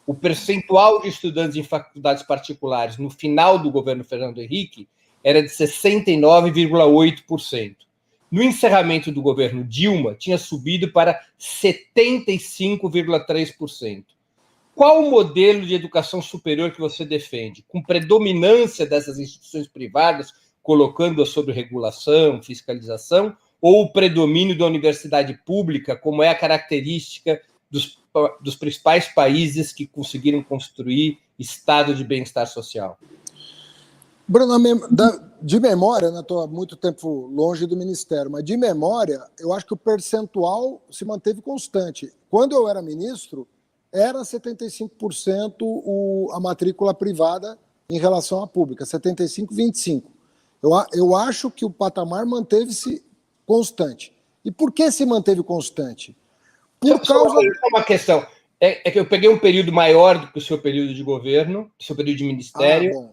O percentual de estudantes em faculdades particulares no final do governo Fernando Henrique era de 69,8%. No encerramento do governo Dilma, tinha subido para 75,3%. Qual o modelo de educação superior que você defende? Com predominância dessas instituições privadas, colocando-a sob regulação, fiscalização, ou o predomínio da universidade pública, como é a característica dos principais países que conseguiram construir estado de bem-estar social? Bruno, de memória, né, estou há muito tempo longe do Ministério, mas de memória, eu acho que o percentual se manteve constante. Quando eu era ministro, era 75% a matrícula privada em relação à pública, 75-25%. Eu acho que o patamar manteve-se constante. E por que se manteve constante? Só uma questão. É que eu peguei um período maior do que o seu período de governo, o seu período de ministério.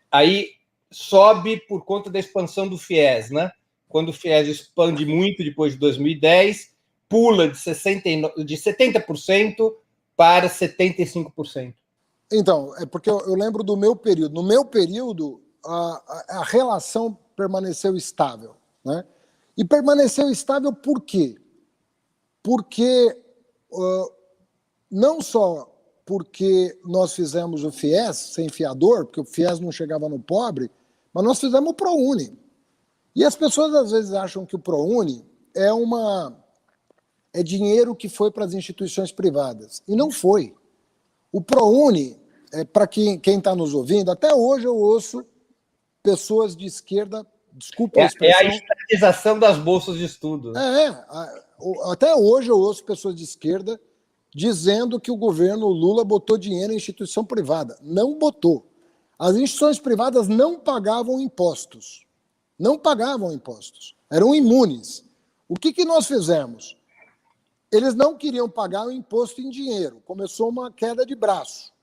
Aí sobe por conta da expansão do FIES, né? quando o FIES expande muito depois de 2010, pula de 70% para 75%. Então, é porque eu lembro do meu período. No meu período, a relação permaneceu estável, né? E permaneceu estável por quê? Porque não só porque nós fizemos o FIES sem fiador, porque o FIES não chegava no pobre, mas nós fizemos o ProUni. E as pessoas às vezes acham que o ProUni é dinheiro que foi para as instituições privadas. E não foi. O ProUni, para quem está nos ouvindo, até hoje eu ouço pessoas de esquerda, desculpa a expressão... É a estatização das bolsas de estudo. Até hoje eu ouço pessoas de esquerda dizendo que o governo Lula botou dinheiro em instituição privada. Não botou. As instituições privadas não pagavam impostos. Não pagavam impostos. Eram imunes. O que nós fizemos? Eles não queriam pagar o imposto em dinheiro. Começou uma queda de braço,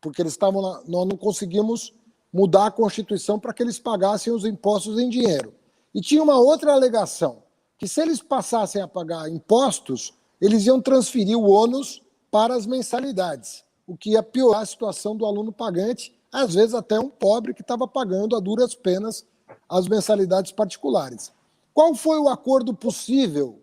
porque nós não conseguimos mudar a Constituição para que eles pagassem os impostos em dinheiro. E tinha uma outra alegação, que se eles passassem a pagar impostos, eles iam transferir o ônus para as mensalidades, o que ia piorar a situação do aluno pagante, às vezes até um pobre que estava pagando a duras penas as mensalidades particulares. Qual foi o acordo possível?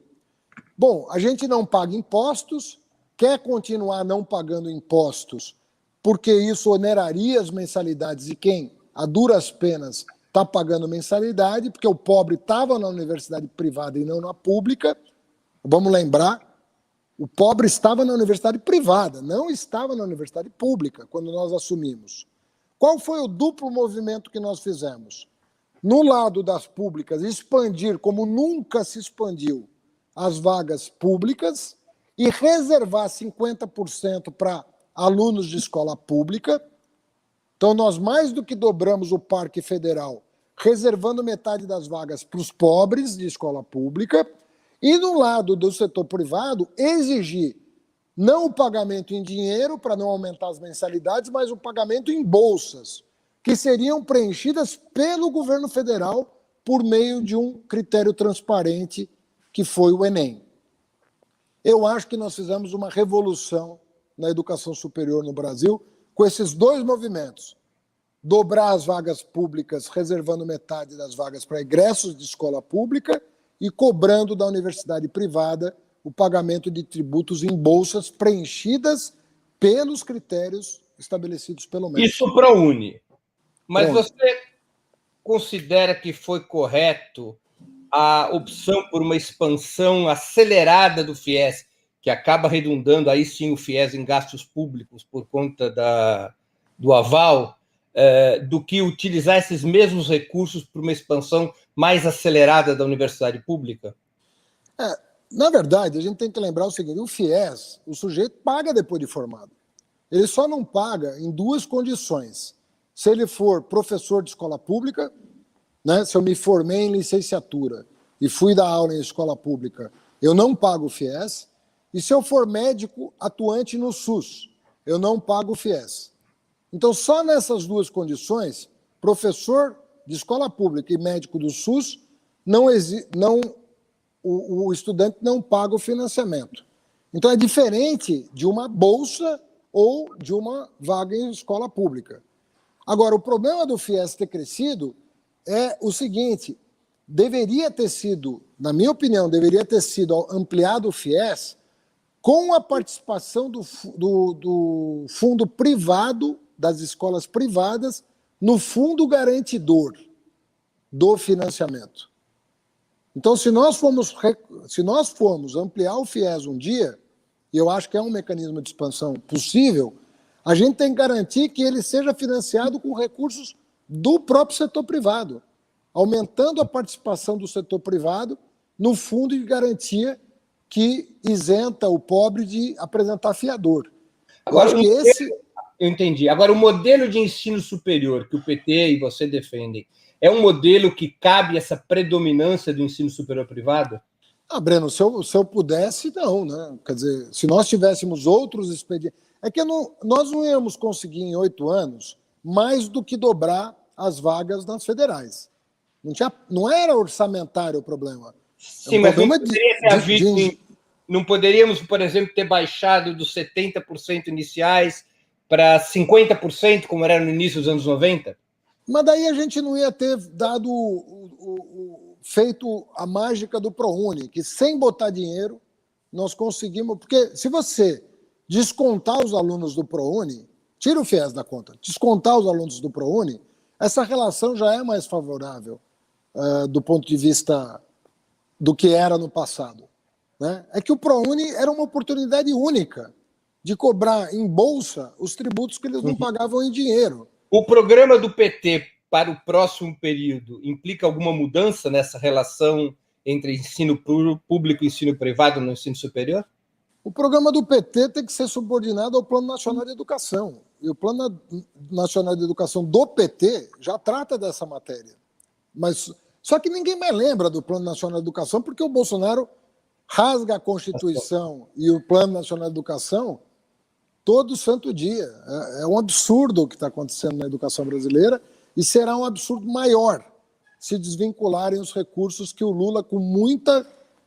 Bom, a gente não paga impostos, quer continuar não pagando impostos, porque isso oneraria as mensalidades e quem, a duras penas, está pagando mensalidade, porque o pobre estava na universidade privada e não na pública. Vamos lembrar, o pobre estava na universidade privada, não estava na universidade pública, quando nós assumimos. Qual foi o duplo movimento que nós fizemos? No lado das públicas, expandir como nunca se expandiu as vagas públicas e reservar 50% para alunos de escola pública. Então, nós mais do que dobramos o Parque Federal, reservando metade das vagas para os pobres de escola pública. E, no lado do setor privado, exigir não o pagamento em dinheiro, para não aumentar as mensalidades, mas o pagamento em bolsas, que seriam preenchidas pelo governo federal por meio de um critério transparente, que foi o Enem. Eu acho que nós fizemos uma revolução na educação superior no Brasil com esses dois movimentos. Dobrar as vagas públicas, reservando metade das vagas para egressos de escola pública e cobrando da universidade privada o pagamento de tributos em bolsas preenchidas pelos critérios estabelecidos pelo MEC. Isso ProUni. Mas você considera que foi correto a opção por uma expansão acelerada do FIES, que acaba redundando aí sim o FIES em gastos públicos por conta do aval, do que utilizar esses mesmos recursos para uma expansão mais acelerada da universidade pública? Na verdade, a gente tem que lembrar o seguinte: o FIES, o sujeito paga depois de formado. Ele só não paga em duas condições. Se ele for professor de escola pública, né, se eu me formei em licenciatura e fui dar aula em escola pública, eu não pago o FIES. E se eu for médico atuante no SUS, eu não pago o FIES. Então, só nessas duas condições, professor de escola pública e médico do SUS, o estudante não paga o financiamento. Então, é diferente de uma bolsa ou de uma vaga em escola pública. Agora, o problema do FIES ter crescido é o seguinte: deveria ter sido, na minha opinião, deveria ter sido ampliado o FIES com a participação do fundo privado, das escolas privadas, no fundo garantidor do financiamento. Então, se nós formos ampliar o FIES um dia, e eu acho que é um mecanismo de expansão possível, a gente tem que garantir que ele seja financiado com recursos do próprio setor privado, aumentando a participação do setor privado no fundo de garantia que isenta o pobre de apresentar fiador. Agora, eu entendi. Agora, o modelo de ensino superior que o PT e você defendem é um modelo que cabe essa predominância do ensino superior privado? Breno, se eu pudesse, não, né? Quer dizer, se nós tivéssemos outros expedientes... É que nós não íamos conseguir, em 8 anos, mais do que dobrar as vagas nas federais. Não era orçamentário o problema. Sim, mas não poderíamos, por exemplo, ter baixado dos 70% iniciais para 50%, como era no início dos anos 90? Mas daí a gente não ia ter dado feito a mágica do ProUni, que sem botar dinheiro nós conseguimos. Porque se você descontar os alunos do ProUni, tira o FIES da conta, descontar os alunos do ProUni, essa relação já é mais favorável do ponto de vista do que era no passado. Né? É que o ProUni era uma oportunidade única de cobrar em bolsa os tributos que eles não pagavam em dinheiro. O programa do PT para o próximo período implica alguma mudança nessa relação entre ensino público e ensino privado no ensino superior? O programa do PT tem que ser subordinado ao Plano Nacional de Educação. E o Plano Nacional de Educação do PT já trata dessa matéria. Mas só que ninguém mais lembra do Plano Nacional de Educação porque o Bolsonaro rasga a Constituição e o Plano Nacional de Educação todo santo dia. É um absurdo o que está acontecendo na educação brasileira e será um absurdo maior se desvincularem os recursos que o Lula, com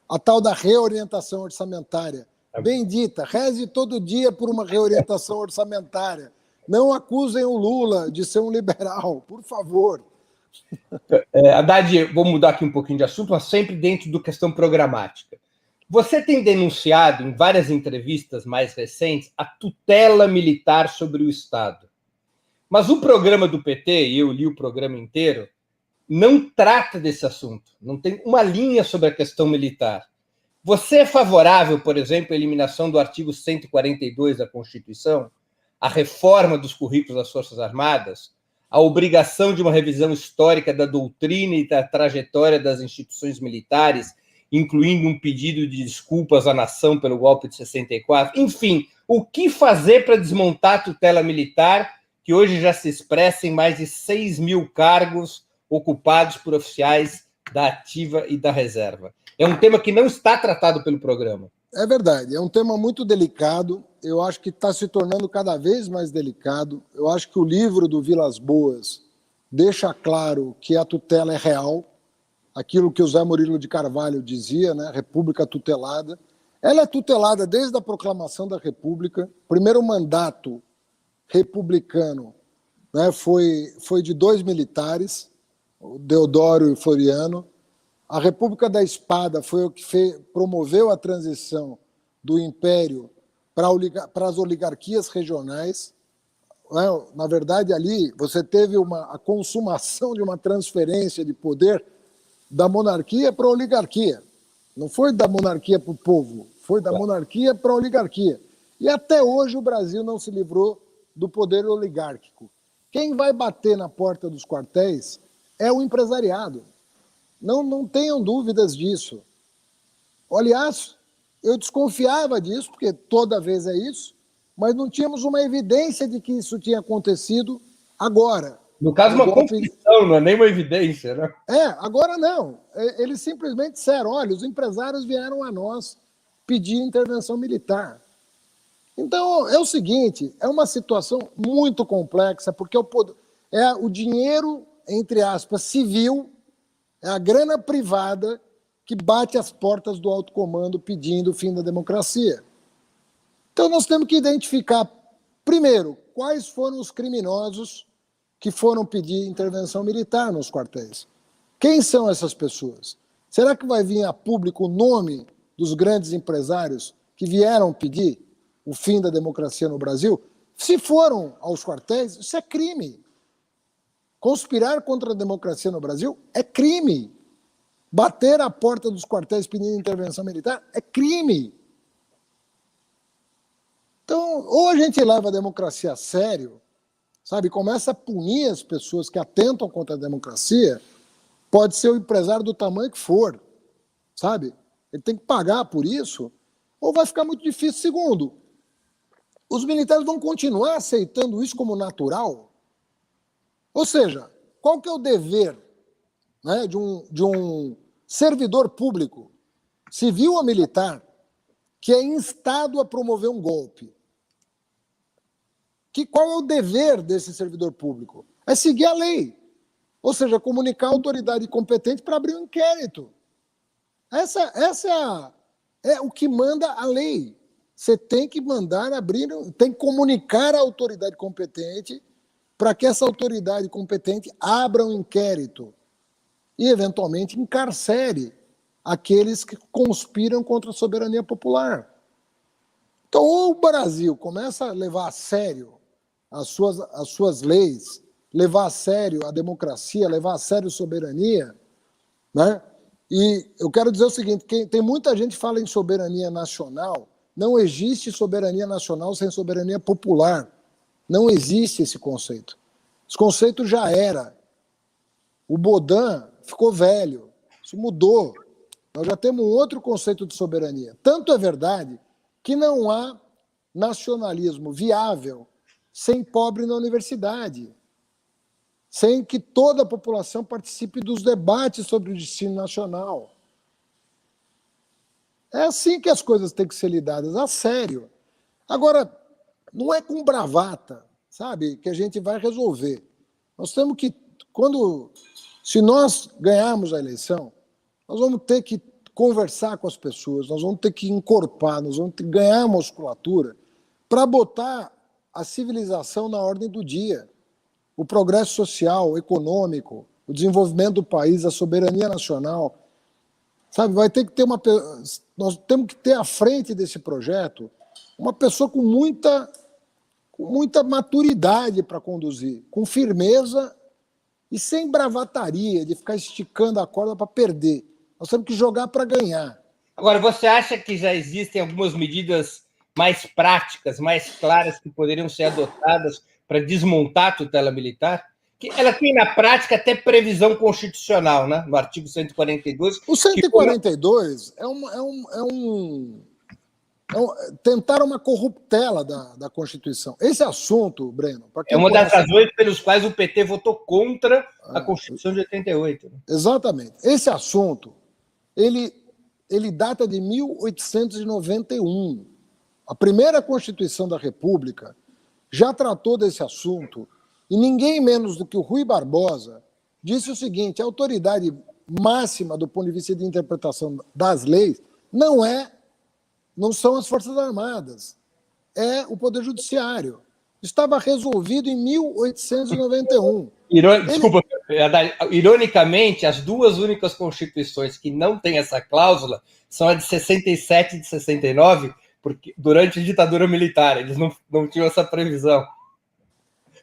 a tal da reorientação orçamentária. Bendita, reze todo dia por uma reorientação orçamentária. Não acusem o Lula de ser um liberal, por favor. Haddad, vou mudar aqui um pouquinho de assunto, mas sempre dentro da questão programática. Você tem denunciado em várias entrevistas mais recentes a tutela militar sobre o Estado. Mas o programa do PT, e eu li o programa inteiro, não trata desse assunto. Não tem uma linha sobre a questão militar. Você é favorável, por exemplo, à eliminação do artigo 142 da Constituição, à reforma dos currículos das Forças Armadas, à obrigação de uma revisão histórica da doutrina e da trajetória das instituições militares, incluindo um pedido de desculpas à nação pelo golpe de 64? Enfim, o que fazer para desmontar a tutela militar, que hoje já se expressa em mais de 6 mil cargos ocupados por oficiais da ativa e da reserva? É um tema que não está tratado pelo programa. É verdade, é um tema muito delicado. Eu acho que está se tornando cada vez mais delicado. Eu acho que o livro do Vilas Boas deixa claro que a tutela é real, aquilo que o Zé Murilo de Carvalho dizia, né? República tutelada. Ela é tutelada desde a proclamação da República. O primeiro mandato republicano, né, foi de 2 militares, o Deodoro e o Floriano. A República da Espada foi o que promoveu a transição do Império para as oligarquias regionais. Na verdade, ali você teve a consumação de uma transferência de poder da monarquia para a oligarquia. Não foi da monarquia para o povo, foi da monarquia para a oligarquia. E até hoje o Brasil não se livrou do poder oligárquico. Quem vai bater na porta dos quartéis é o empresariado. Não tenham dúvidas disso. Aliás, eu desconfiava disso, porque toda vez é isso, mas não tínhamos uma evidência de que isso tinha acontecido agora. No caso, uma confissão, não é nem uma evidência, né? Agora não. Eles simplesmente disseram, olha, os empresários vieram a nós pedir intervenção militar. Então, é o seguinte, é uma situação muito complexa, porque o dinheiro, entre aspas, civil, é a grana privada que bate as portas do alto comando pedindo o fim da democracia. Então, nós temos que identificar, primeiro, quais foram os criminosos que foram pedir intervenção militar nos quartéis. Quem são essas pessoas? Será que vai vir a público o nome dos grandes empresários que vieram pedir o fim da democracia no Brasil? Se foram aos quartéis, isso é crime. Conspirar contra a democracia no Brasil é crime. Bater à porta dos quartéis pedindo intervenção militar é crime. Então, ou a gente leva a democracia a sério, sabe, começa a punir as pessoas que atentam contra a democracia, pode ser o empresário do tamanho que for, sabe? Ele tem que pagar por isso, ou vai ficar muito difícil. Segundo, os militares vão continuar aceitando isso como natural? Ou seja, qual que é o dever, né, de um servidor público, civil ou militar, que é instado a promover um golpe? Qual é o dever desse servidor público? É seguir a lei. Ou seja, comunicar a autoridade competente para abrir um inquérito. Essa é o que manda a lei. Você tem que mandar abrir, tem que comunicar à autoridade competente para que essa autoridade competente abra um inquérito e, eventualmente, encarcere aqueles que conspiram contra a soberania popular. Então, ou o Brasil começa a levar a sério as suas leis, levar a sério a democracia, levar a sério a soberania, né? E eu quero dizer o seguinte, tem muita gente que fala em soberania nacional, não existe soberania nacional sem soberania popular. Não existe esse conceito. Esse conceito já era. O Baudin ficou velho, isso mudou. Nós já temos um outro conceito de soberania. Tanto é verdade que não há nacionalismo viável sem pobre na universidade, sem que toda a população participe dos debates sobre o destino nacional. É assim que as coisas têm que ser lidadas, a sério. Agora, não é com bravata, sabe, que a gente vai resolver. Nós temos que, se nós ganharmos a eleição, nós vamos ter que conversar com as pessoas, nós vamos ter que encorpar, nós vamos ter que ganhar musculatura para botar a civilização na ordem do dia. O progresso social, econômico, o desenvolvimento do país, a soberania nacional. Sabe, vai ter que ter nós temos que ter à frente desse projeto uma pessoa com muita maturidade para conduzir, com firmeza e sem bravataria de ficar esticando a corda para perder. Nós temos que jogar para ganhar. Agora, você acha que já existem algumas medidas mais práticas, mais claras, que poderiam ser adotadas para desmontar a tutela militar? Que ela tem, na prática, até previsão constitucional, né? No artigo 142. O 142 tentar uma corruptela da Constituição. Esse assunto, Breno... É uma das razões pelas quais o PT votou contra a Constituição de 88. Né? Exatamente. Esse assunto, ele data de 1891. A primeira Constituição da República já tratou desse assunto e ninguém menos do que o Rui Barbosa disse o seguinte: a autoridade máxima do ponto de vista de interpretação das leis não são as Forças Armadas, é o Poder Judiciário. Estava resolvido em 1891. Desculpa, ironicamente, as duas únicas constituições que não têm essa cláusula são a de 67 e de 69, porque durante a ditadura militar eles não tinham essa previsão.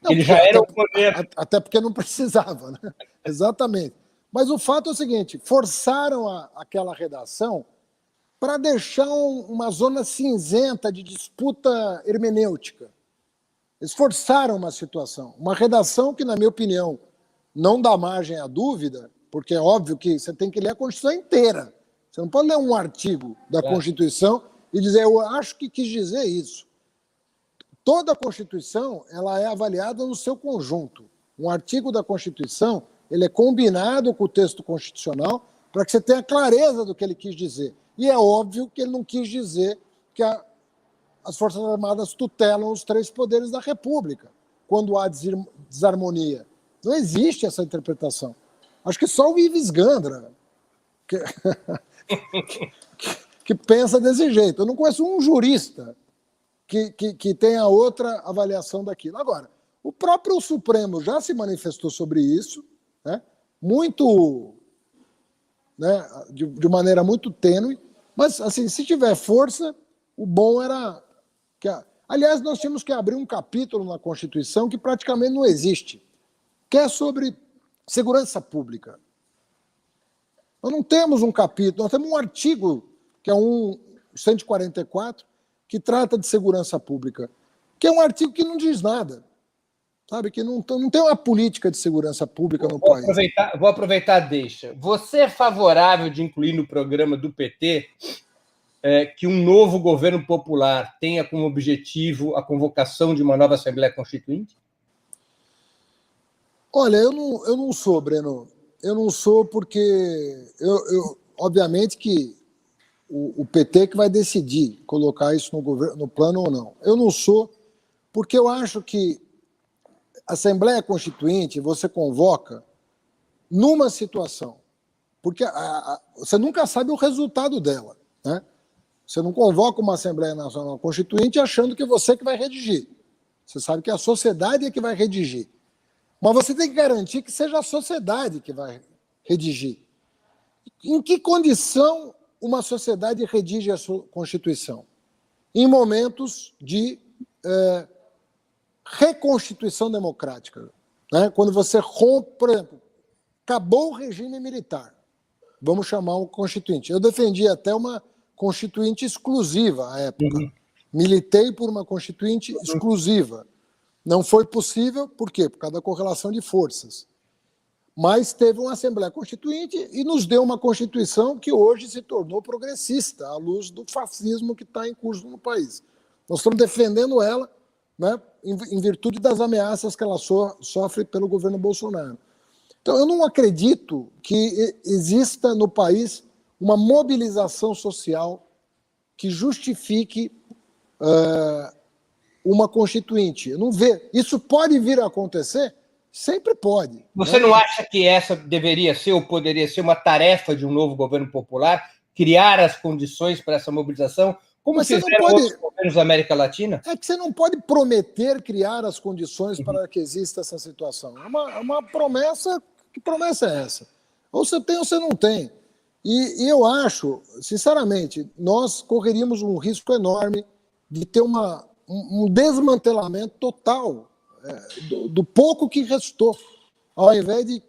Ele já era o poder. Até porque não precisava, né? Exatamente. Mas o fato é o seguinte: forçaram aquela redação para deixar uma zona cinzenta de disputa hermenêutica. Eles forçaram uma situação. Uma redação que, na minha opinião, não dá margem à dúvida, porque é óbvio que você tem que ler a Constituição inteira. Você não pode ler um artigo da Constituição e dizer, eu acho que quis dizer isso. Toda a Constituição ela é avaliada no seu conjunto. Um artigo da Constituição ele é combinado com o texto constitucional para que você tenha clareza do que ele quis dizer. E é óbvio que ele não quis dizer que as Forças Armadas tutelam os três poderes da República, quando há desarmonia. Não existe essa interpretação. Acho que só o Ives Gandra que pensa desse jeito. Eu não conheço um jurista que tenha outra avaliação daquilo. Agora, o próprio Supremo já se manifestou sobre isso, né? Muito, né, de maneira muito tênue, mas assim, se tiver força, o bom era que... Aliás, nós tínhamos que abrir um capítulo na Constituição que praticamente não existe, que é sobre segurança pública. Nós não temos um capítulo, nós temos um artigo, que é o 144, que trata de segurança pública, que é um artigo que não diz nada, sabe? Que não tem uma política de segurança pública no país. Vou aproveitar, deixa. Você é favorável de incluir no programa do PT que um novo governo popular tenha como objetivo a convocação de uma nova Assembleia Constituinte? Olha, eu não sou, Breno. Eu não sou porque, obviamente que o PT que vai decidir colocar isso no plano ou não. Eu não sou, porque eu acho que a Assembleia Constituinte você convoca numa situação, porque você nunca sabe o resultado dela, né? Você não convoca uma Assembleia Nacional Constituinte achando que você que vai redigir. Você sabe que a sociedade é que vai redigir. Mas você tem que garantir que seja a sociedade que vai redigir. Em que condição uma sociedade redige a sua Constituição? Em momentos de reconstituição democrática. Né? Quando você rompe, por exemplo, acabou o regime militar, vamos chamar um constituinte. Eu defendi até uma constituinte exclusiva à época. Militei por uma constituinte exclusiva. Não foi possível, por quê? Por causa da correlação de forças. Mas teve uma Assembleia Constituinte e nos deu uma Constituição que hoje se tornou progressista, à luz do fascismo que está em curso no país. Nós estamos defendendo ela, né, em virtude das ameaças que ela sofre pelo governo Bolsonaro. Então, eu não acredito que exista no país uma mobilização social que justifique uma constituinte. Eu não vejo. Isso pode vir a acontecer? Sempre pode. Você não acha que essa deveria ser ou poderia ser uma tarefa de um novo governo popular, criar as condições para essa mobilização, como fizeram outros governos da América Latina? É que você não pode prometer criar as condições para que exista essa situação. É uma promessa. Que promessa é essa? Ou você tem ou você não tem. E eu acho, sinceramente, nós correríamos um risco enorme de ter um desmantelamento total do pouco que restou, ao invés de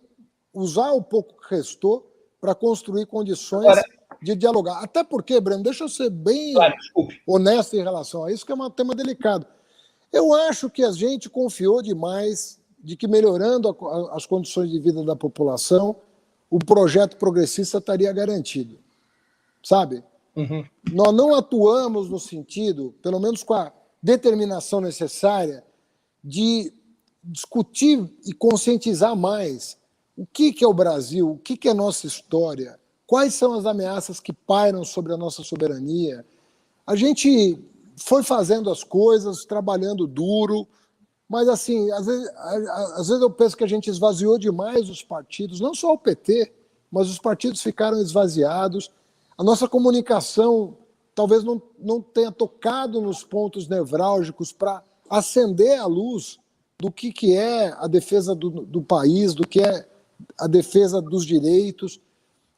usar o pouco que restou para construir condições de dialogar. Até porque, Breno, deixa eu ser bem honesto em relação a isso, que é um tema delicado. Eu acho que a gente confiou demais de que, melhorando as condições de vida da população, o projeto progressista estaria garantido. Sabe? Nós não atuamos no sentido, pelo menos com a determinação necessária, de discutir e conscientizar mais o que é o Brasil, o que é a nossa história, quais são as ameaças que pairam sobre a nossa soberania. A gente foi fazendo as coisas, trabalhando duro, mas, assim, às vezes eu penso que a gente esvaziou demais os partidos, não só o PT, mas os partidos ficaram esvaziados. A nossa comunicação talvez não tenha tocado nos pontos nevrálgicos para acender a luz do que é a defesa do país, do que é a defesa dos direitos.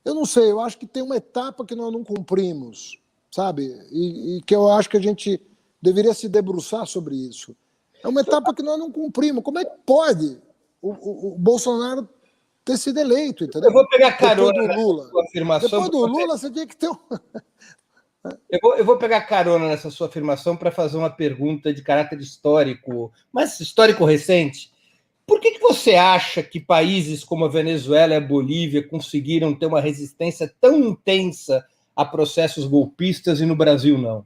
Eu não sei, eu acho que tem uma etapa que nós não cumprimos, sabe? E que eu acho que a gente deveria se debruçar sobre isso. É uma etapa que nós não cumprimos. Como é que pode o Bolsonaro ter sido eleito, entendeu? Eu vou pegar carona nessa sua afirmação. Depois do Lula, você tinha que ter Eu vou pegar carona nessa sua afirmação para fazer uma pergunta de caráter histórico, mas histórico recente. Por que você acha que países como a Venezuela e a Bolívia conseguiram ter uma resistência tão intensa a processos golpistas e no Brasil não?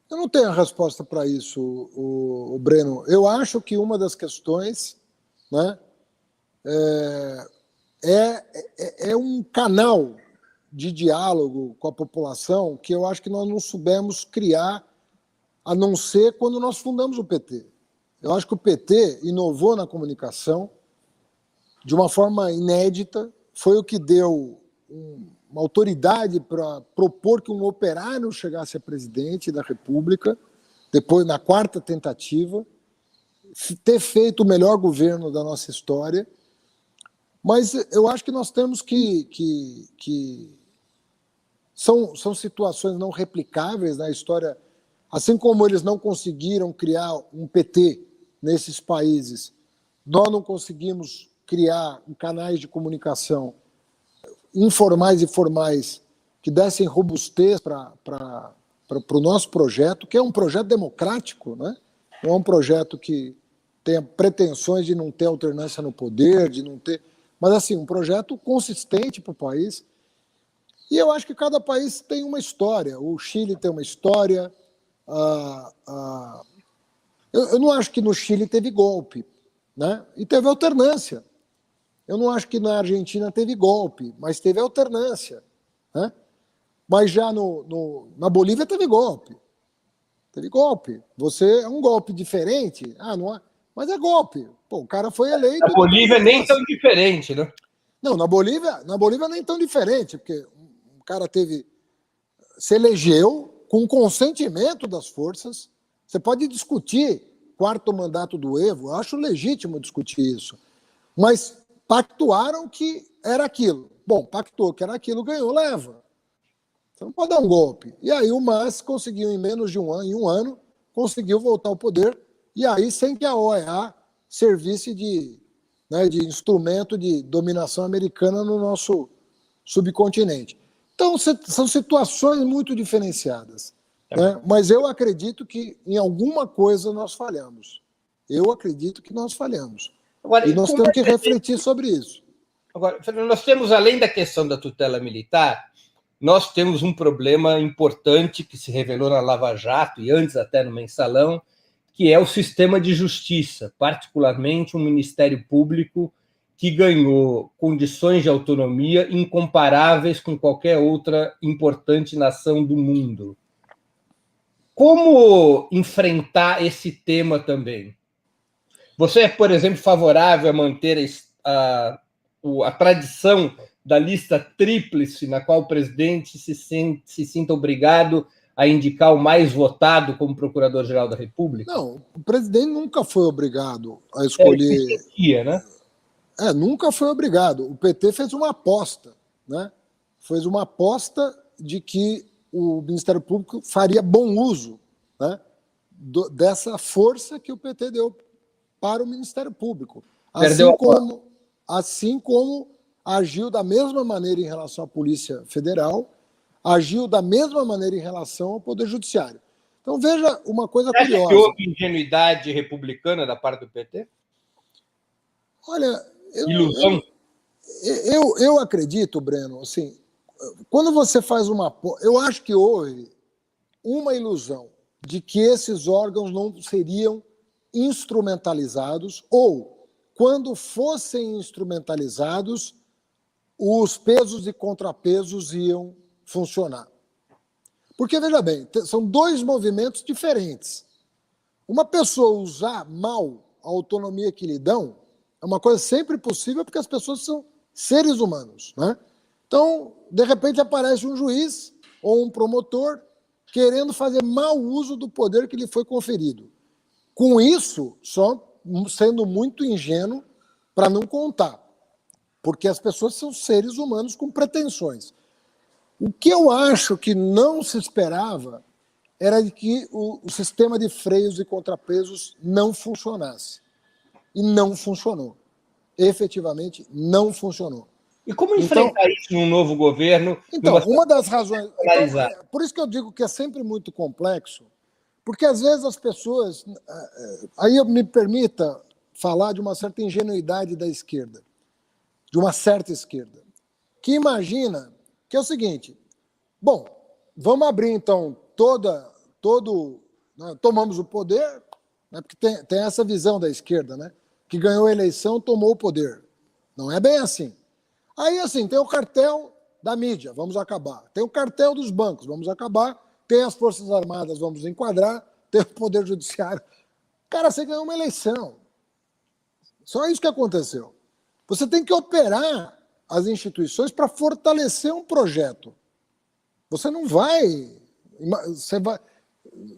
Eu não tenho a resposta para isso, o Breno. Eu acho que uma das questões, né, é um canal de diálogo com a população que eu acho que nós não soubemos criar, a não ser quando nós fundamos o PT. Eu acho que o PT inovou na comunicação de uma forma inédita, foi o que deu uma autoridade para propor que um operário chegasse a presidente da República, depois, na quarta tentativa, ter feito o melhor governo da nossa história. Mas eu acho que nós temos que são situações não replicáveis na história, assim como eles não conseguiram criar um PT nesses países, nós não conseguimos criar canais de comunicação informais e formais que dessem robustez para o nosso projeto, que é um projeto democrático, né? Não é um projeto que tenha pretensões de não ter alternância no poder, de não ter... Mas, assim, um projeto consistente para o país. E eu acho que cada país tem uma história. O Chile tem uma história. Eu não acho que no Chile teve golpe, né? E teve alternância. Eu não acho que na Argentina teve golpe, mas teve alternância, né? Mas já na Bolívia teve golpe. Teve golpe. Você é um golpe diferente. Mas é golpe. Pô, o cara foi eleito... Na Bolívia nem tão diferente, né? Não, na Bolívia nem tão diferente, porque o cara se elegeu com o consentimento das forças. Você pode discutir quarto mandato do Evo, eu acho legítimo discutir isso. Mas pactuaram que era aquilo. Bom, pactou que era aquilo, ganhou, leva. Você não pode dar um golpe. E aí o Mas conseguiu, em menos de em um ano, conseguiu voltar ao poder, e aí sem que a OEA servisse de instrumento de dominação americana no nosso subcontinente. Então, são situações muito diferenciadas. Né? Mas eu acredito que em alguma coisa nós falhamos. Eu acredito que nós falhamos. Agora, e nós temos que refletir sobre isso. Agora, nós temos, além da questão da tutela militar, nós temos um problema importante que se revelou na Lava Jato e antes até no Mensalão, que é o sistema de justiça, particularmente um Ministério Público que ganhou condições de autonomia incomparáveis com qualquer outra importante nação do mundo. Como enfrentar esse tema também? Você é, por exemplo, favorável a manter a tradição da lista tríplice, na qual o presidente se sinta obrigado a indicar o mais votado como procurador-geral da República? Não, o presidente nunca foi obrigado a escolher... né? Nunca foi obrigado. O PT fez uma aposta, né? Fez uma aposta de que o Ministério Público faria bom uso, né, dessa força que o PT deu para o Ministério Público. Assim como agiu da mesma maneira em relação à Polícia Federal, agiu da mesma maneira em relação ao Poder Judiciário. Então, veja uma coisa curiosa. Acha que houve ingenuidade republicana da parte do PT? Olha, ilusão? Eu acredito, Breno, assim, quando você faz eu acho que houve uma ilusão de que esses órgãos não seriam instrumentalizados ou, quando fossem instrumentalizados, os pesos e contrapesos iam funcionar. Porque, veja bem, são dois movimentos diferentes. Uma pessoa usar mal a autonomia que lhe dão é uma coisa sempre possível porque as pessoas são seres humanos, né? Então, de repente, aparece um juiz ou um promotor querendo fazer mau uso do poder que lhe foi conferido. Com isso, só sendo muito ingênuo para não contar, porque as pessoas são seres humanos com pretensões. O que eu acho que não se esperava era de que o sistema de freios e contrapesos não funcionasse. E não funcionou. Efetivamente, não funcionou. E como enfrentar isso num novo governo? Então, uma das razões... por isso que eu digo que é sempre muito complexo, porque às vezes as pessoas... Aí me permita falar de uma certa ingenuidade da esquerda, de uma certa esquerda, que imagina que é o seguinte: bom, vamos abrir então tomamos o poder, né, porque tem essa visão da esquerda, né, que ganhou a eleição, tomou o poder. Não é bem assim. Aí, assim, tem o cartel da mídia, vamos acabar. Tem o cartel dos bancos, vamos acabar. Tem as Forças Armadas, vamos enquadrar. Tem o Poder Judiciário. Cara, você ganhou uma eleição. Só isso que aconteceu. Você tem que operar as instituições para fortalecer um projeto. Você não vai...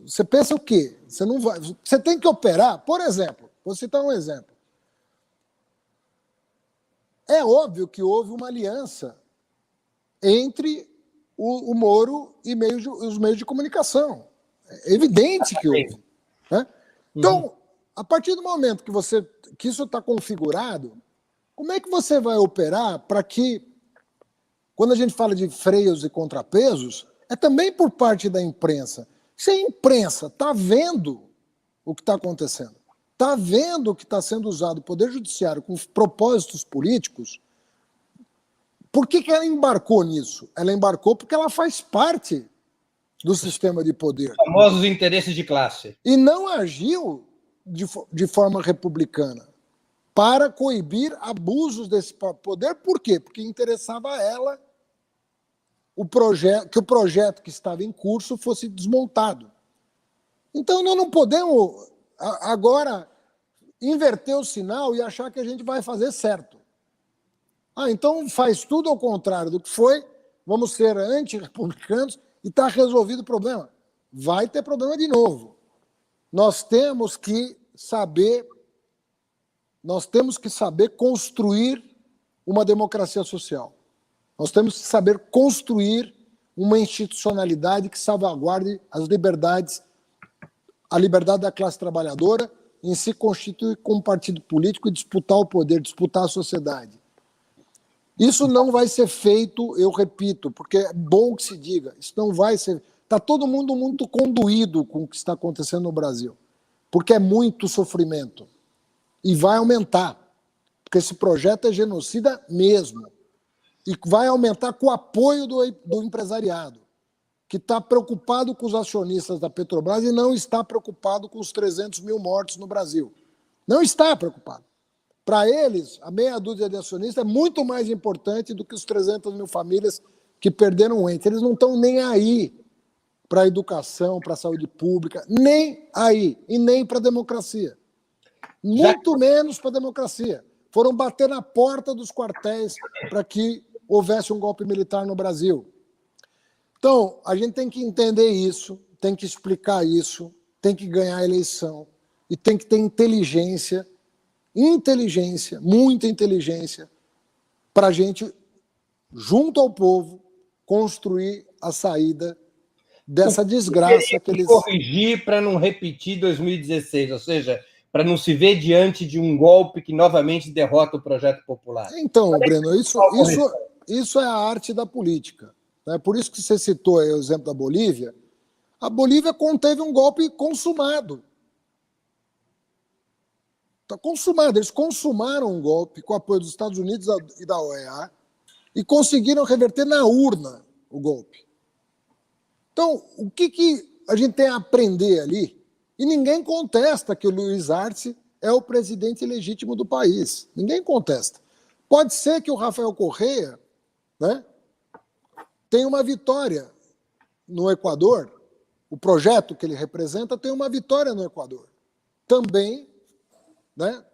Você pensa o quê? Você não vai... Você tem que operar... Por exemplo, vou citar um exemplo. É óbvio que houve uma aliança entre o Moro e os meios de comunicação. É evidente que houve. Né? Então, a partir do momento que isso está configurado, como é que você vai operar para que, quando a gente fala de freios e contrapesos, é também por parte da imprensa. Se a imprensa está vendo o que está acontecendo, está vendo o que está sendo usado o Poder Judiciário com propósitos políticos, por que ela embarcou nisso? Ela embarcou porque ela faz parte do sistema de poder. Os famosos interesses de classe. E não agiu de forma republicana para coibir abusos desse poder. Por quê? Porque interessava a ela que o projeto que estava em curso fosse desmontado. Então, nós não podemos agora inverter o sinal e achar que a gente vai fazer certo. Então faz tudo ao contrário do que foi, vamos ser anti-republicanos e está resolvido o problema. Vai ter problema de novo. Nós temos que saber construir uma democracia social. Nós temos que saber construir uma institucionalidade que salvaguarde as liberdades, a liberdade da classe trabalhadora em se constituir como partido político e disputar o poder, disputar a sociedade. Isso não vai ser feito, eu repito, porque é bom que se diga, isso não vai ser... Está todo mundo muito conduído com o que está acontecendo no Brasil, porque é muito sofrimento. E vai aumentar, porque esse projeto é genocida mesmo. E vai aumentar com o apoio do empresariado, que está preocupado com os acionistas da Petrobras e não está preocupado com os 300 mil mortos no Brasil. Não está preocupado. Para eles, a meia dúzia de acionistas é muito mais importante do que os 300 mil famílias que perderam um ente. Eles não estão nem aí para a educação, para a saúde pública, nem aí, e nem para a democracia. Muito menos para a democracia. Foram bater na porta dos quartéis para que houvesse um golpe militar no Brasil. Então, a gente tem que entender isso, tem que explicar isso, tem que ganhar a eleição e tem que ter inteligência, muita inteligência, para a gente, junto ao povo, construir a saída dessa desgraça que eles... Corrigir para não repetir 2016, ou seja, para não se ver diante de um golpe que novamente derrota o projeto popular. Então, Breno, isso é a arte da política. Né? Por isso que você citou aí o exemplo da Bolívia. A Bolívia conteve um golpe consumado. Está consumado. Eles consumaram um golpe com o apoio dos Estados Unidos e da OEA e conseguiram reverter na urna o golpe. Então, o que a gente tem a aprender ali? E ninguém contesta que o Luiz Arce é o presidente legítimo do país. Ninguém contesta. Pode ser que o Rafael Correa, né, tenha uma vitória no Equador. O projeto que ele representa tem uma vitória no Equador. Também, né,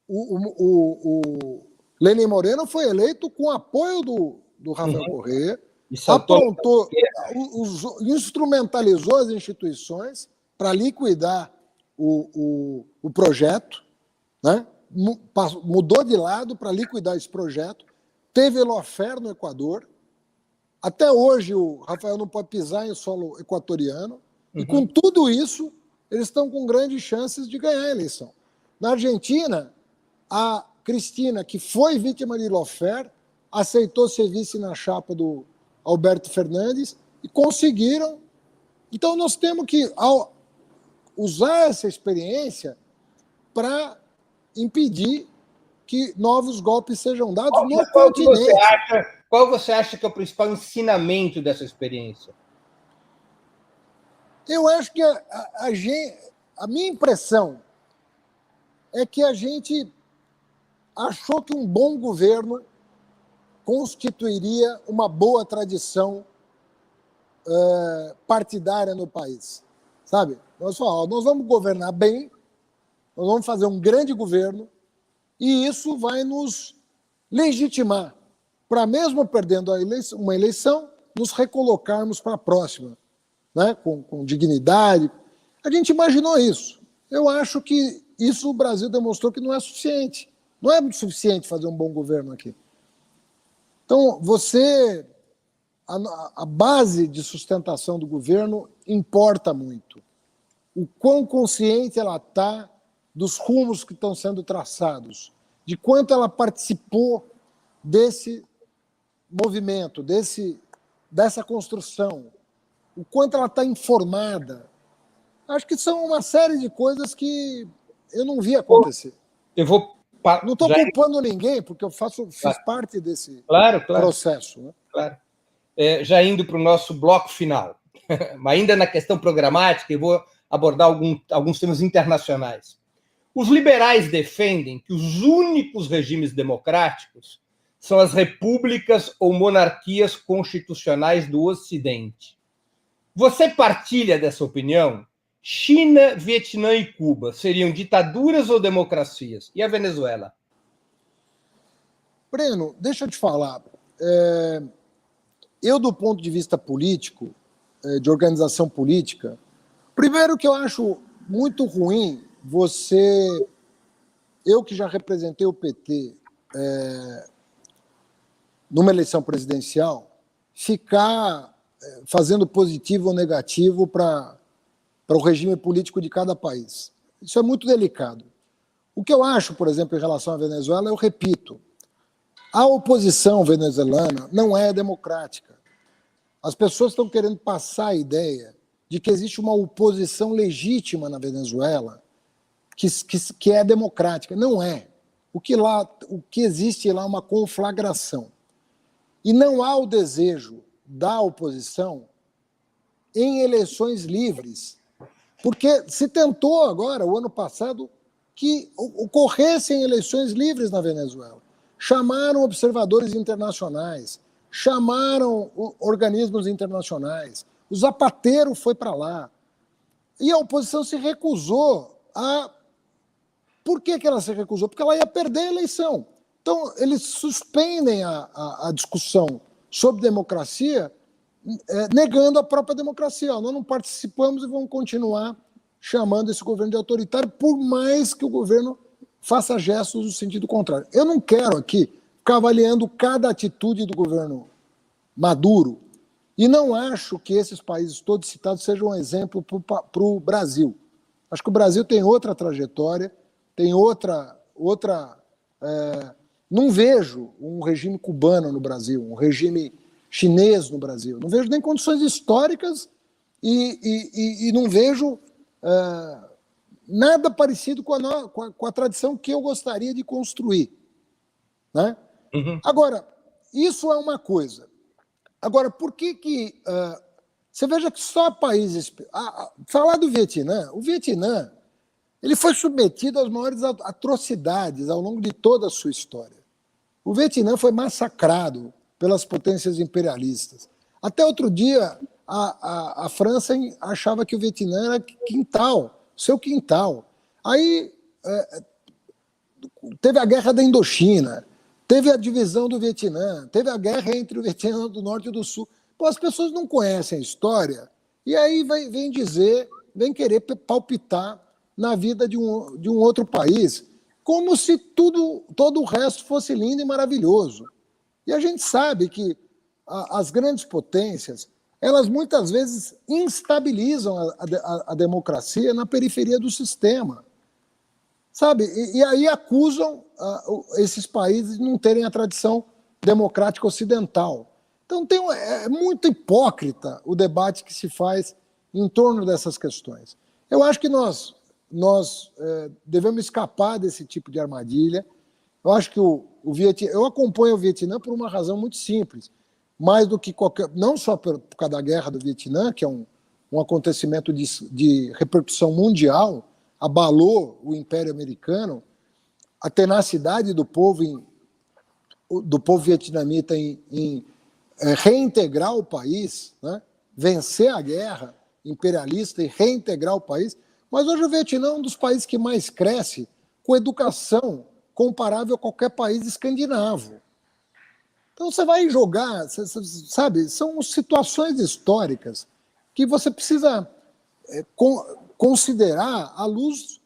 o Lenin Moreno foi eleito com apoio do Rafael Correa, aprontou, instrumentalizou as instituições para liquidar o projeto, né? Mudou de lado para liquidar esse projeto, teve lawfare no Equador, até hoje o Rafael não pode pisar em solo equatoriano, e com tudo isso, eles estão com grandes chances de ganhar a eleição. Na Argentina, a Cristina, que foi vítima de lawfare, aceitou ser vice na chapa do Alberto Fernandes e conseguiram. Então, nós temos que usar essa experiência para impedir que novos golpes sejam dados no continente. Qual você acha que é o principal ensinamento dessa experiência? Eu acho que a minha impressão é que a gente achou que um bom governo constituiria uma boa tradição partidária no país. Sabe? Nós falamos, nós vamos governar bem, nós vamos fazer um grande governo e isso vai nos legitimar para, mesmo perdendo uma eleição, nos recolocarmos para a próxima, né? Com dignidade. A gente imaginou isso. Eu acho que isso o Brasil demonstrou que não é suficiente. Não é muito suficiente fazer um bom governo aqui. Então, a base de sustentação do governo importa muito. O quão consciente ela está dos rumos que estão sendo traçados, de quanto ela participou desse movimento, dessa construção, o quanto ela está informada. Acho que são uma série de coisas que eu não vi acontecer. Não estou culpando ninguém, porque eu fiz parte desse processo. Né? Claro. Já indo para o nosso bloco final, ainda na questão programática, eu vou abordar alguns temas internacionais. Os liberais defendem que os únicos regimes democráticos são as repúblicas ou monarquias constitucionais do Ocidente. Você partilha dessa opinião? China, Vietnã e Cuba seriam ditaduras ou democracias? E a Venezuela? Breno, deixa eu te falar. Eu, do ponto de vista político, de organização política, primeiro que eu acho muito ruim eu que já representei o PT numa eleição presidencial, ficar fazendo positivo ou negativo para o regime político de cada país. Isso é muito delicado. O que eu acho, por exemplo, em relação à Venezuela, eu repito, a oposição venezuelana não é democrática. As pessoas estão querendo passar a ideia de que existe uma oposição legítima na Venezuela que é democrática. Não é. O que existe lá é uma conflagração. E não há o desejo da oposição em eleições livres. Porque se tentou agora, o ano passado, que ocorressem eleições livres na Venezuela. Chamaram observadores internacionais, chamaram organismos internacionais, o Zapatero foi para lá. E a oposição se recusou a... Por que ela se recusou? Porque ela ia perder a eleição. Então, eles suspendem a discussão sobre democracia, negando a própria democracia. Nós não participamos e vamos continuar chamando esse governo de autoritário, por mais que o governo faça gestos no sentido contrário. Eu não quero aqui ficar avaliando cada atitude do governo Maduro, e não acho que esses países todos citados sejam um exemplo para o Brasil. Acho que o Brasil tem outra trajetória, tem outra não vejo um regime cubano no Brasil, um regime chinês no Brasil. Não vejo nem condições históricas e não vejo nada parecido com a tradição que eu gostaria de construir. Né? Uhum. Agora, isso é uma coisa. Agora, por que você veja que só países... falar do Vietnã, o Vietnã ele foi submetido às maiores atrocidades ao longo de toda a sua história. O Vietnã foi massacrado pelas potências imperialistas. Até outro dia, a França achava que o Vietnã era seu quintal. Aí teve a Guerra da Indochina, teve a divisão do Vietnã, teve a guerra entre o Vietnã do Norte e do Sul. Pô, as pessoas não conhecem a história e aí vem querer palpitar na vida de um outro país, como se todo o resto fosse lindo e maravilhoso. E a gente sabe que as grandes potências, elas muitas vezes instabilizam a democracia na periferia do sistema. Sabe? E aí acusam esses países de não terem a tradição democrática ocidental. Então é muito hipócrita o debate que se faz em torno dessas questões. Eu acho que nós devemos escapar desse tipo de armadilha. Eu acho que eu acompanho o Vietnã por uma razão muito simples, mais do que não só por causa da guerra do Vietnã, que é um acontecimento de repercussão mundial, abalou o Império Americano, a tenacidade do povo vietnamita em reintegrar o país, né? Vencer a guerra imperialista e reintegrar o país. Mas hoje o Vietnã é um dos países que mais cresce com educação comparável a qualquer país escandinavo. Então você vai jogar, sabe, são situações históricas que você precisa considerar à luz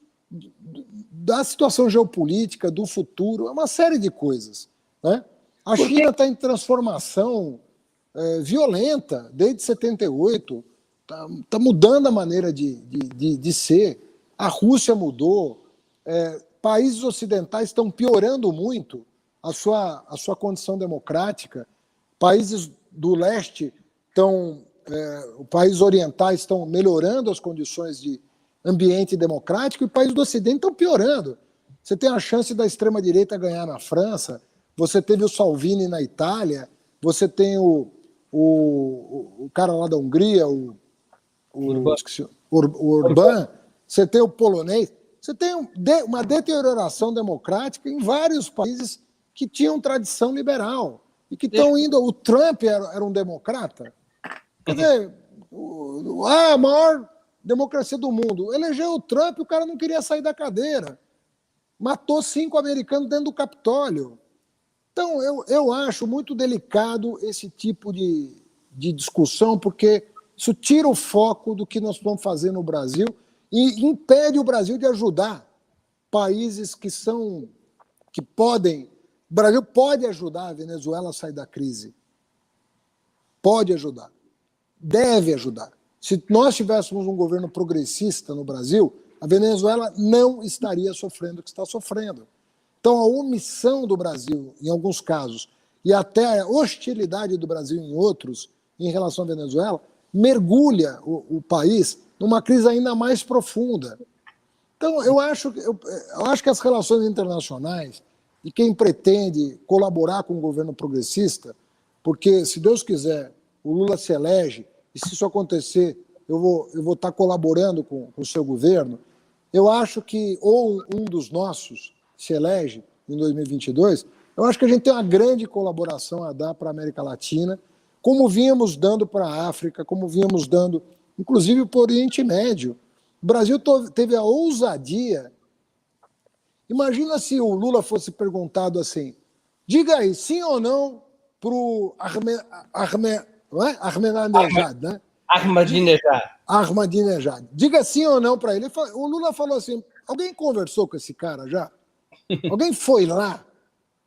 da situação geopolítica, do futuro, é uma série de coisas. Né? A China está em transformação violenta desde 78, está mudando a maneira de ser, a Rússia mudou, países ocidentais estão piorando muito a sua condição democrática, países do leste países orientais estão melhorando as condições de ambiente democrático e países do ocidente estão piorando. Você tem a chance da extrema-direita ganhar na França, você teve o Salvini na Itália, você tem o cara lá da Hungria, o Orbán, você tem o polonês, você tem uma deterioração democrática em vários países que tinham tradição liberal e que estão indo... O Trump era um democrata? Quer dizer, a maior democracia do mundo. Elegeu o Trump, o cara não queria sair da cadeira. Matou 5 americanos dentro do Capitólio. Então, eu acho muito delicado esse tipo de discussão, porque isso tira o foco do que nós vamos fazer no Brasil e impede o Brasil de ajudar países que podem... O Brasil pode ajudar a Venezuela a sair da crise. Pode ajudar. Deve ajudar. Se nós tivéssemos um governo progressista no Brasil, a Venezuela não estaria sofrendo o que está sofrendo. Então, a omissão do Brasil, em alguns casos, e até a hostilidade do Brasil em outros, em relação à Venezuela, mergulha o país numa crise ainda mais profunda. Então, eu acho que as relações internacionais e quem pretende colaborar com o governo progressista, porque, se Deus quiser, o Lula se elege, e se isso acontecer, eu vou estar colaborando com o seu governo, eu acho que, ou um dos nossos se elege em 2022, eu acho que a gente tem uma grande colaboração a dar para a América Latina, como vínhamos dando para a África, como vínhamos dando, inclusive, para o Oriente Médio. O Brasil teve a ousadia. Imagina se o Lula fosse perguntado assim, diga aí, sim ou não para o Ahmadinejad, né? Ahmadinejad. Diga sim ou não para ele. O Lula falou assim, alguém conversou com esse cara já? Alguém foi lá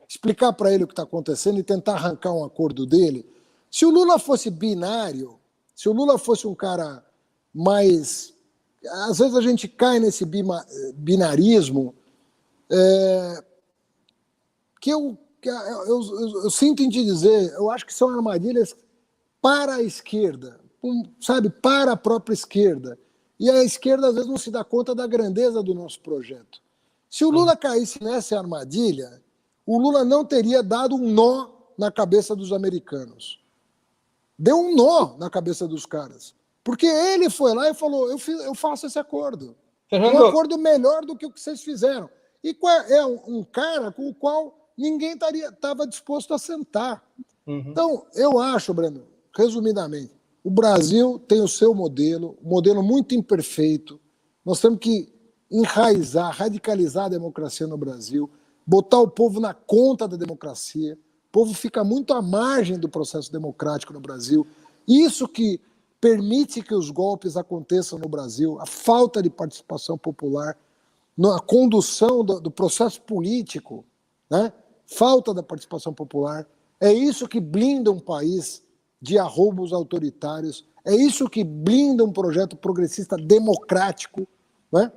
explicar para ele o que está acontecendo e tentar arrancar um acordo dele? Se o Lula fosse binário, se o Lula fosse um cara mais... Às vezes a gente cai nesse binarismo que eu sinto em te dizer, eu acho que são armadilhas para a esquerda, sabe, para a própria esquerda. E a esquerda às vezes não se dá conta da grandeza do nosso projeto. Se o Lula caísse nessa armadilha, o Lula não teria dado um nó na cabeça dos americanos. Deu um nó na cabeça dos caras. Porque ele foi lá e falou, eu faço esse acordo. Um acordo melhor do que o que vocês fizeram. E é um cara com o qual ninguém estava disposto a sentar. Uhum. Então, eu acho, Breno, resumidamente, o Brasil tem o seu modelo, um modelo muito imperfeito. Nós temos que enraizar, radicalizar a democracia no Brasil, botar o povo na conta da democracia. O povo fica muito à margem do processo democrático no Brasil. Isso que permite que os golpes aconteçam no Brasil, a falta de participação popular, na condução do processo político, né? Falta da participação popular. É isso que blinda um país de arroubos autoritários, é isso que blinda um projeto progressista democrático, né?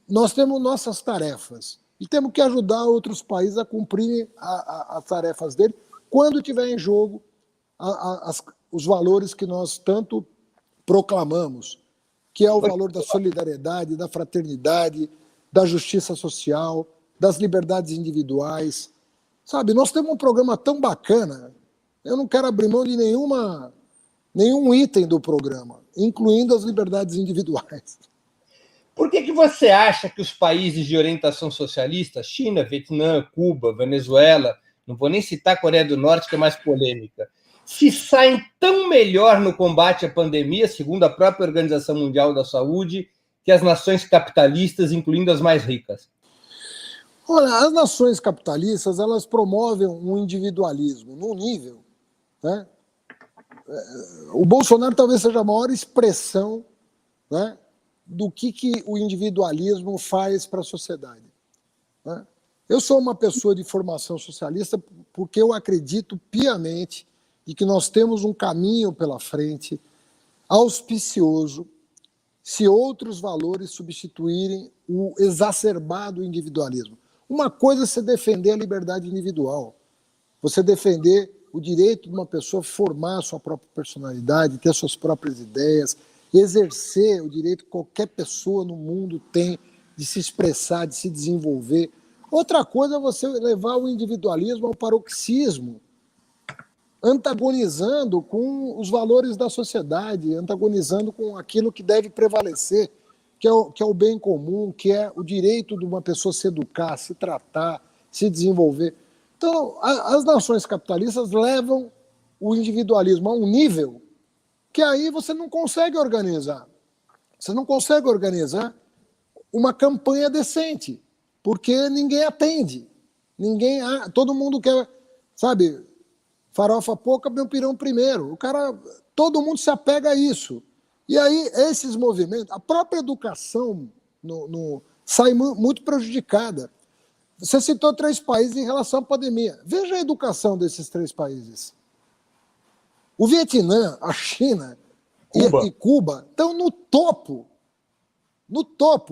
Nós temos nossas tarefas e temos que ajudar outros países a cumprirem as tarefas dele quando tiver em jogo os valores que nós tanto proclamamos, que é o valor da solidariedade, da fraternidade, da justiça social, das liberdades individuais. Sabe, nós temos um programa tão bacana, eu não quero abrir mão de nenhum item do programa, incluindo as liberdades individuais. Por que você acha que os países de orientação socialista, China, Vietnã, Cuba, Venezuela, não vou nem citar a Coreia do Norte, que é mais polêmica, se saem tão melhor no combate à pandemia, segundo a própria Organização Mundial da Saúde, que as nações capitalistas, incluindo as mais ricas? Olha, as nações capitalistas, elas promovem um individualismo num nível, né? O Bolsonaro talvez seja a maior expressão, né, do que o individualismo faz para a sociedade, né? Eu sou uma pessoa de formação socialista porque eu acredito piamente de que nós temos um caminho pela frente auspicioso se outros valores substituírem o exacerbado individualismo. Uma coisa é você defender a liberdade individual, você defender o direito de uma pessoa formar a sua própria personalidade, ter suas próprias ideias, exercer o direito que qualquer pessoa no mundo tem de se expressar, de se desenvolver. Outra coisa é você levar o individualismo ao paroxismo, antagonizando com os valores da sociedade, antagonizando com aquilo que deve prevalecer, que é o bem comum, que é o direito de uma pessoa se educar, se tratar, se desenvolver. Então, as nações capitalistas levam o individualismo a um nível que aí você não consegue organizar. Você não consegue organizar uma campanha decente, porque ninguém atende. Todo mundo quer, sabe, farofa pouca, meu pirão primeiro. Todo mundo se apega a isso. E aí, esses movimentos, a própria educação sai muito prejudicada. Você citou 3 países em relação à pandemia. Veja a educação desses 3 países. O Vietnã, a China e Cuba estão no topo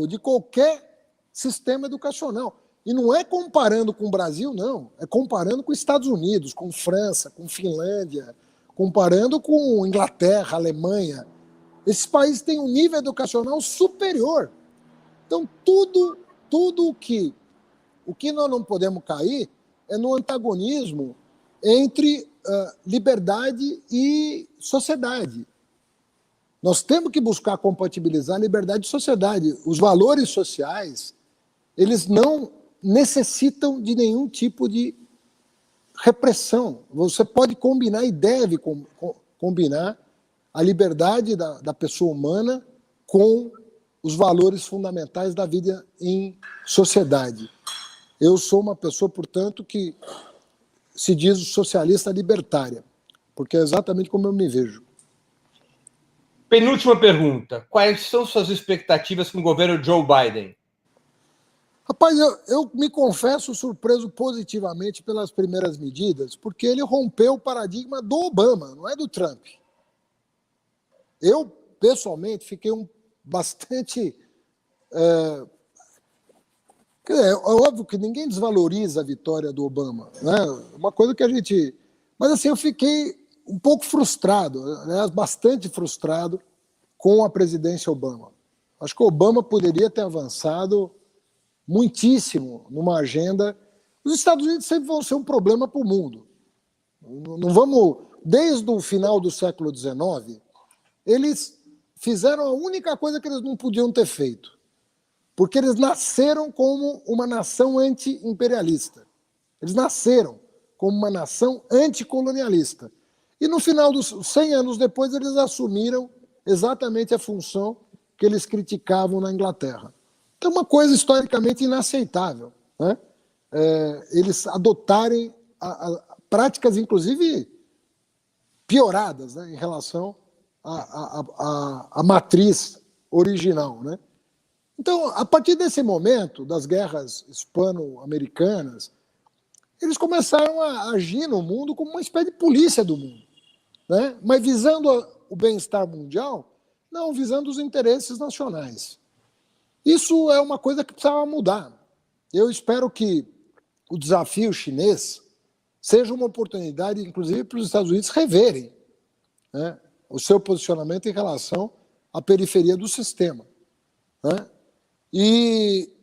de qualquer sistema educacional. E não é comparando com o Brasil, não. É comparando com os Estados Unidos, com França, com Finlândia, comparando com Inglaterra, Alemanha. Esses países têm um nível educacional superior. Então, tudo o que nós não podemos cair é no antagonismo entre liberdade e sociedade. Nós temos que buscar compatibilizar liberdade e sociedade. Os valores sociais, eles não necessitam de nenhum tipo de repressão. Você pode combinar e deve combinar a liberdade da pessoa humana com os valores fundamentais da vida em sociedade. Eu sou uma pessoa, portanto, que se diz socialista libertária, porque é exatamente como eu me vejo. Penúltima pergunta. Quais são suas expectativas com o governo Joe Biden? Rapaz, eu me confesso surpreso positivamente pelas primeiras medidas, porque ele rompeu o paradigma do Obama, não é do Trump. Eu, pessoalmente, fiquei bastante... É óbvio que ninguém desvaloriza a vitória do Obama, né? Uma coisa que a gente... Mas assim, eu fiquei um pouco frustrado, aliás, bastante frustrado com a presidência Obama. Acho que o Obama poderia ter avançado muitíssimo numa agenda. Os Estados Unidos sempre vão ser um problema para o mundo. Não vamos... Desde o final do século XIX, eles fizeram a única coisa que eles não podiam ter feito, porque eles nasceram como uma nação anti-imperialista. Eles nasceram como uma nação anticolonialista. E no final dos 100 anos depois, eles assumiram exatamente a função que eles criticavam na Inglaterra. Então, uma coisa historicamente inaceitável, né? Eles adotarem práticas, inclusive, pioradas, né, em relação à matriz original, né? Então, a partir desse momento, das guerras hispano-americanas, eles começaram a agir no mundo como uma espécie de polícia do mundo, né? Mas visando o bem-estar mundial, não visando os interesses nacionais. Isso é uma coisa que precisava mudar. Eu espero que o desafio chinês seja uma oportunidade, inclusive, para os Estados Unidos reverem, né, o seu posicionamento em relação à periferia do sistema, né? E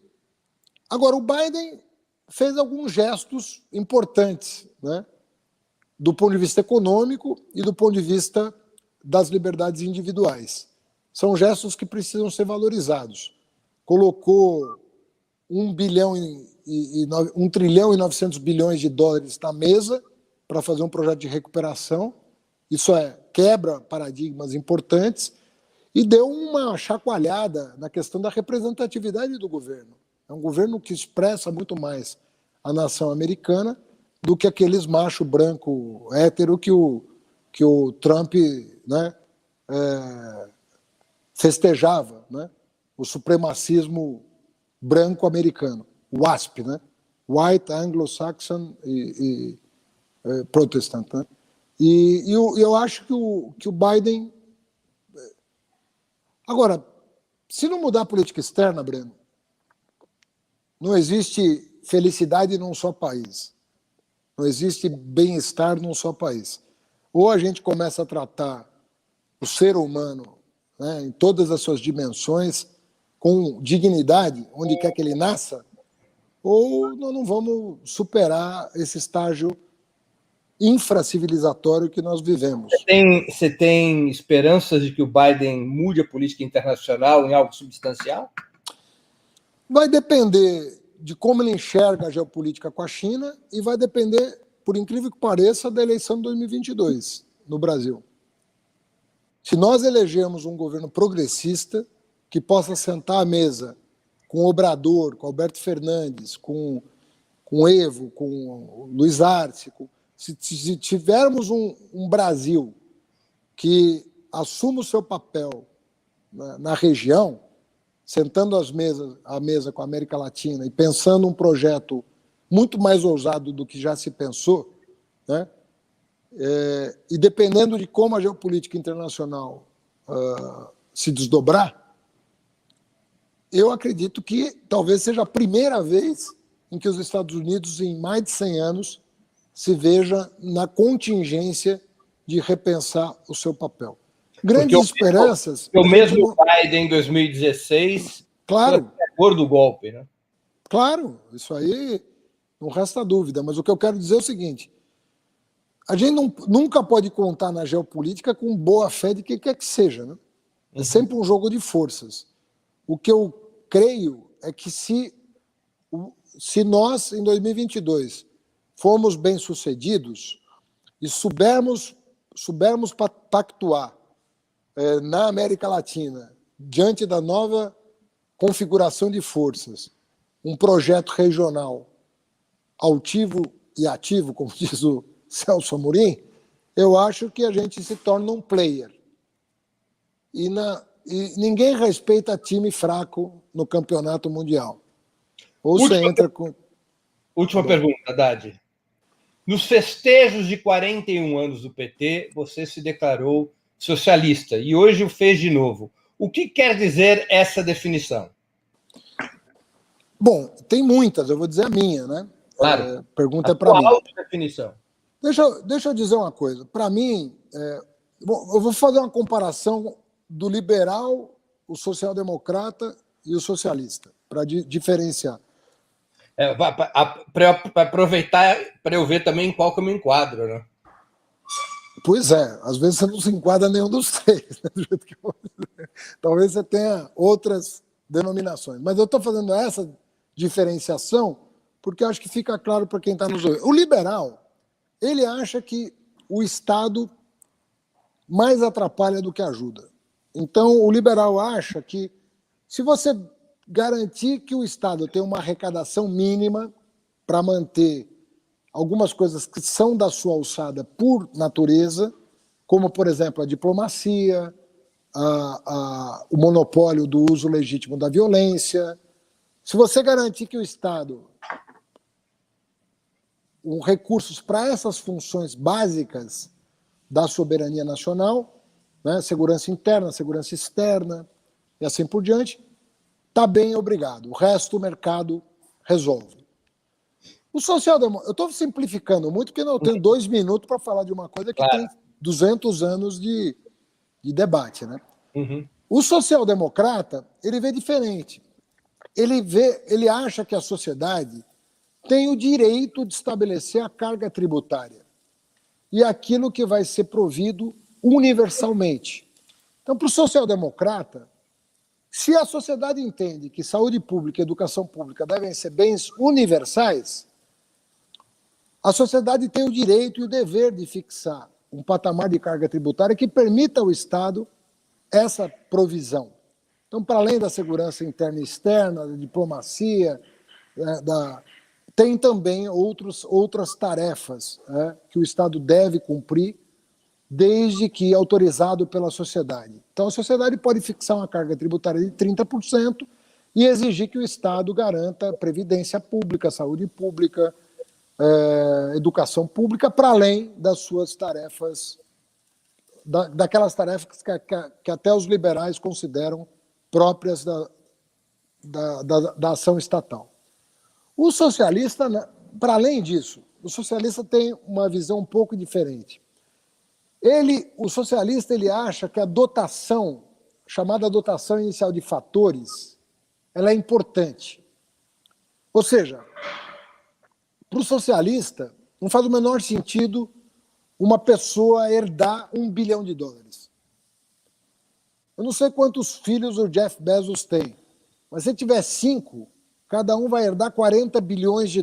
agora o Biden fez alguns gestos importantes, né, do ponto de vista econômico e do ponto de vista das liberdades individuais. São gestos que precisam ser valorizados. Colocou 1 trilhão e 900 bilhões de dólares na mesa para fazer um projeto de recuperação. Isso quebra paradigmas importantes e deu uma chacoalhada na questão da representatividade do governo. É um governo que expressa muito mais a nação americana do que aqueles macho branco hétero que o Trump, né, festejava, né? O supremacismo branco americano, o WASP, né? White, Anglo-Saxon e Protestant, né? E eu acho que o Biden... Agora, se não mudar a política externa, Breno, não existe felicidade num só país. Não existe bem-estar num só país. Ou a gente começa a tratar o ser humano, né, em todas as suas dimensões, com dignidade, onde quer que ele nasça, ou nós não vamos superar esse estágio infracivilizatório que nós vivemos. Você tem esperanças de que o Biden mude a política internacional em algo substancial? Vai depender de como ele enxerga a geopolítica com a China e vai depender, por incrível que pareça, da eleição de 2022 no Brasil. Se nós elegermos um governo progressista, que possa sentar à mesa com o Obrador, com o Alberto Fernandes, com o Evo, com o Luiz Arce, se tivermos um Brasil que assuma o seu papel na região, sentando à mesa com a América Latina e pensando um projeto muito mais ousado do que já se pensou, né? E dependendo de como a geopolítica internacional se desdobrar, eu acredito que talvez seja a primeira vez em que os Estados Unidos, em mais de 100 anos, se veja na contingência de repensar o seu papel. Grandes esperanças... O mesmo Biden, em 2016, claro, foi a favor do golpe, né? Claro, isso aí não resta dúvida, mas o que eu quero dizer é o seguinte: a gente nunca pode contar na geopolítica com boa fé de quem quer que seja, né? É sempre um jogo de forças. O que eu creio é que se nós, em 2022, formos bem-sucedidos e soubermos pactuar na América Latina, diante da nova configuração de forças, um projeto regional altivo e ativo, como diz o Celso Amorim, eu acho que a gente se torna um player. E ninguém respeita time fraco no campeonato mundial. Ou você entra com... Última pergunta, Haddad. Nos festejos de 41 anos do PT, você se declarou socialista e hoje o fez de novo. O que quer dizer essa definição? Bom, tem muitas, eu vou dizer a minha, né? Claro. Pergunta para mim. Qual a definição? Deixa eu dizer uma coisa. Para mim, eu vou fazer uma comparação do liberal, o social-democrata e o socialista, para diferenciar. Para aproveitar, para eu ver também em qual que eu me enquadro, né? Pois é, às vezes você não se enquadra nenhum dos três, né? Do jeito que talvez você tenha outras denominações. Mas eu estou fazendo essa diferenciação porque acho que fica claro para quem está nos ouvindo. O liberal, ele acha que o Estado mais atrapalha do que ajuda. Então, o liberal acha que se você garantir que o Estado tem uma arrecadação mínima para manter algumas coisas que são da sua alçada por natureza, como, por exemplo, a diplomacia, o monopólio do uso legítimo da violência. Se você garantir que o Estado recursos para essas funções básicas da soberania nacional, né, segurança interna, segurança externa e assim por diante, está bem, obrigado. O resto o mercado resolve. O social-democrata, eu estou simplificando muito porque eu tenho 2 minutos para falar de uma coisa que tem 200 anos de debate, né? Uhum. O social-democrata, ele vê diferente. Ele acha que a sociedade tem o direito de estabelecer a carga tributária e aquilo que vai ser provido universalmente. Então, para o social-democrata, se a sociedade entende que saúde pública e educação pública devem ser bens universais, a sociedade tem o direito e o dever de fixar um patamar de carga tributária que permita ao Estado essa provisão. Então, para além da segurança interna e externa, da diplomacia, tem também outras tarefas que o Estado deve cumprir, desde que autorizado pela sociedade. Então, a sociedade pode fixar uma carga tributária de 30% e exigir que o Estado garanta previdência pública, saúde pública, educação pública, para além das suas tarefas, daquelas tarefas que até os liberais consideram próprias da ação estatal. O socialista, para além disso, o socialista tem uma visão um pouco diferente. O socialista, ele acha que a dotação, chamada dotação inicial de fatores, ela é importante. Ou seja, para o socialista, não faz o menor sentido uma pessoa herdar $1 bilhão. Eu não sei quantos filhos o Jeff Bezos tem, mas se tiver 5, cada um vai herdar $40 bilhões.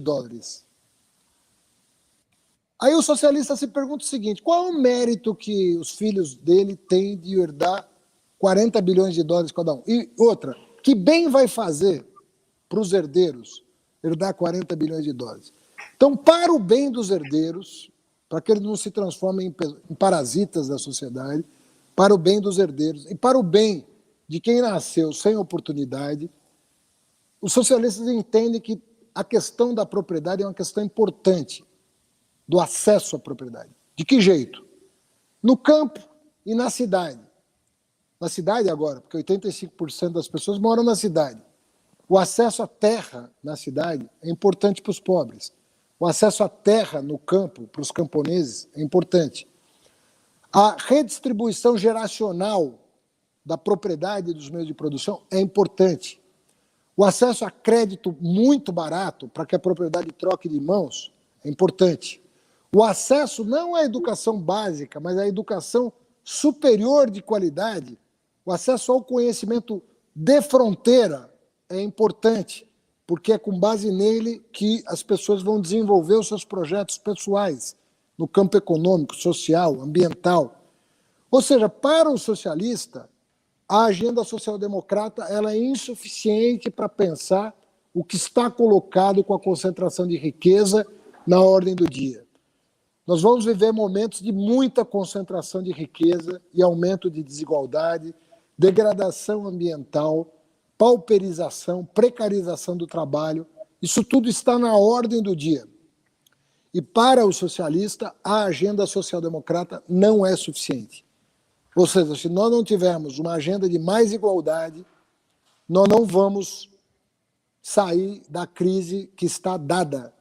Aí o socialista se pergunta o seguinte: qual é o mérito que os filhos dele têm de herdar 40 bilhões de dólares cada um. E outra, que bem vai fazer para os herdeiros herdar 40 bilhões de dólares? Então, para o bem dos herdeiros, para que eles não se transformem em parasitas da sociedade, para o bem dos herdeiros e para o bem de quem nasceu sem oportunidade, os socialistas entendem que a questão da propriedade é uma questão importante, do acesso à propriedade. De que jeito? No campo e na cidade. Na cidade agora, porque 85% das pessoas moram na cidade. O acesso à terra na cidade é importante para os pobres. O acesso à terra no campo, para os camponeses, é importante. A redistribuição geracional da propriedade e dos meios de produção é importante. O acesso a crédito muito barato, para que a propriedade troque de mãos, é importante. O acesso não à educação básica, mas à educação superior de qualidade, o acesso ao conhecimento de fronteira é importante, porque é com base nele que as pessoas vão desenvolver os seus projetos pessoais, no campo econômico, social, ambiental. Ou seja, para o socialista, a agenda social-democrata ela é insuficiente para pensar o que está colocado com a concentração de riqueza na ordem do dia. Nós vamos viver momentos de muita concentração de riqueza e aumento de desigualdade, degradação ambiental, pauperização, precarização do trabalho. Isso tudo está na ordem do dia. E para o socialista, a agenda social-democrata não é suficiente. Ou seja, se nós não tivermos uma agenda de mais igualdade, nós não vamos sair da crise que está dada,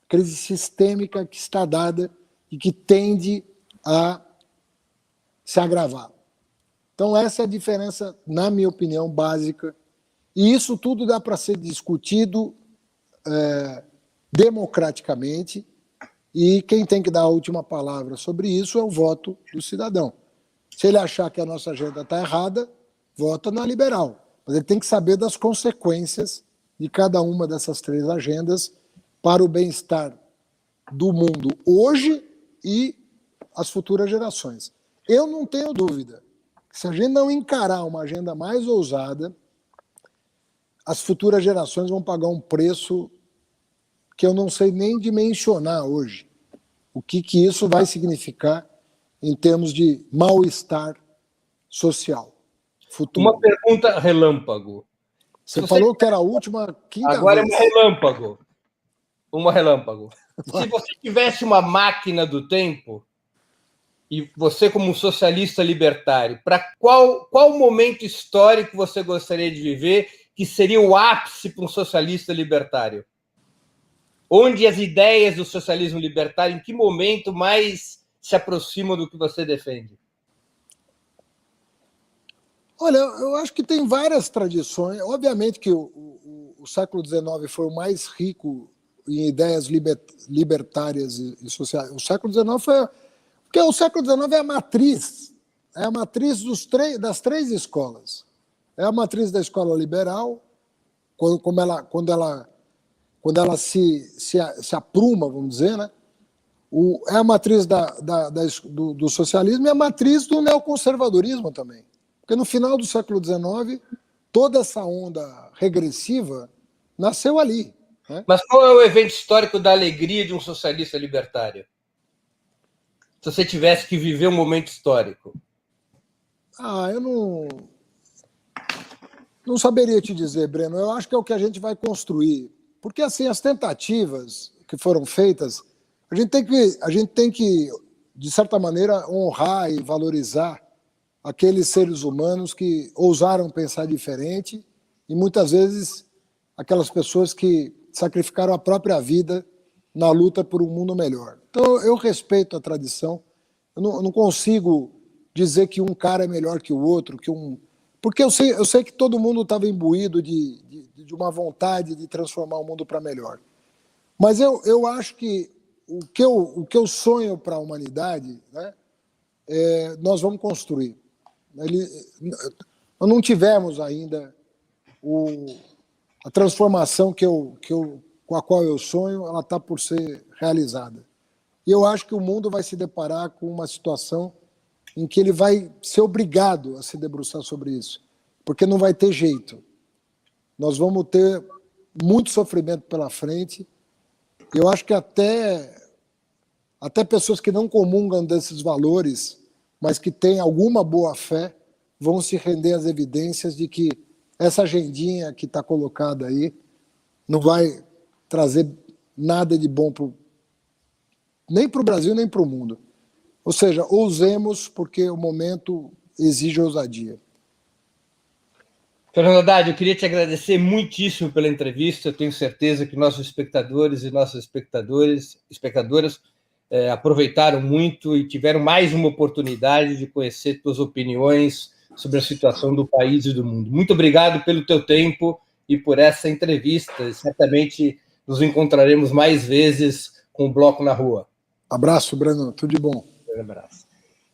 crise sistêmica que está dada e que tende a se agravar. Então, essa é a diferença, na minha opinião, básica. E isso tudo dá para ser discutido democraticamente, e quem tem que dar a última palavra sobre isso é o voto do cidadão. Se ele achar que a nossa agenda está errada, vota na liberal. Mas ele tem que saber das consequências de cada uma dessas três agendas para o bem-estar do mundo hoje e as futuras gerações. Eu não tenho dúvida que se a gente não encarar uma agenda mais ousada, as futuras gerações vão pagar um preço que eu não sei nem dimensionar hoje. O que isso vai significar em termos de mal-estar social futuro. Uma pergunta relâmpago. Você falou que era a última quinta Agora vez. É uma relâmpago. Uma relâmpago. Se você tivesse uma máquina do tempo, e você como um socialista libertário, para qual momento histórico você gostaria de viver que seria o ápice para um socialista libertário? Onde as ideias do socialismo libertário, em que momento mais se aproximam do que você defende? Olha, eu acho que tem várias tradições. Obviamente que o século XIX foi o mais rico em ideias libertárias e sociais. O século XIX foi... Porque o século XIX é a matriz das três escolas. É a matriz da escola liberal, quando ela se apruma, vamos dizer, né? É a matriz do socialismo e a matriz do neoconservadorismo também. Porque no final do século XIX, toda essa onda regressiva nasceu ali. Né? Mas qual é o evento histórico da alegria de um socialista libertário? Se você tivesse que viver um momento histórico. Eu não saberia te dizer, Breno. Eu acho que é o que a gente vai construir. Porque, assim, as tentativas que foram feitas, a gente tem que, de certa maneira, honrar e valorizar aqueles seres humanos que ousaram pensar diferente e, muitas vezes, aquelas pessoas que sacrificaram a própria vida na luta por um mundo melhor. Então, eu respeito a tradição. Eu não consigo dizer que um cara é melhor que o outro, porque eu sei que todo mundo estava imbuído de uma vontade de transformar o mundo para melhor. Mas eu acho que o que eu sonho para a humanidade, né, nós vamos construir. Nós não tivemos ainda a transformação com a qual eu sonho, ela está por ser realizada. E eu acho que o mundo vai se deparar com uma situação em que ele vai ser obrigado a se debruçar sobre isso, porque não vai ter jeito. Nós vamos ter muito sofrimento pela frente. Eu acho que até pessoas que não comungam desses valores, mas que têm alguma boa fé, vão se render às evidências de que essa agendinha que está colocada aí não vai trazer nada de bom nem para o Brasil, nem para o mundo. Ou seja, ousemos, porque o momento exige ousadia. Fernando Haddad, eu queria te agradecer muitíssimo pela entrevista. Eu tenho certeza que nossos espectadores e nossas espectadoras aproveitaram muito e tiveram mais uma oportunidade de conhecer tuas opiniões sobre a situação do país e do mundo. Muito obrigado pelo teu tempo e por essa entrevista. Certamente nos encontraremos mais vezes com o Bloco na Rua. Abraço, Breno. Tudo de bom. Um abraço.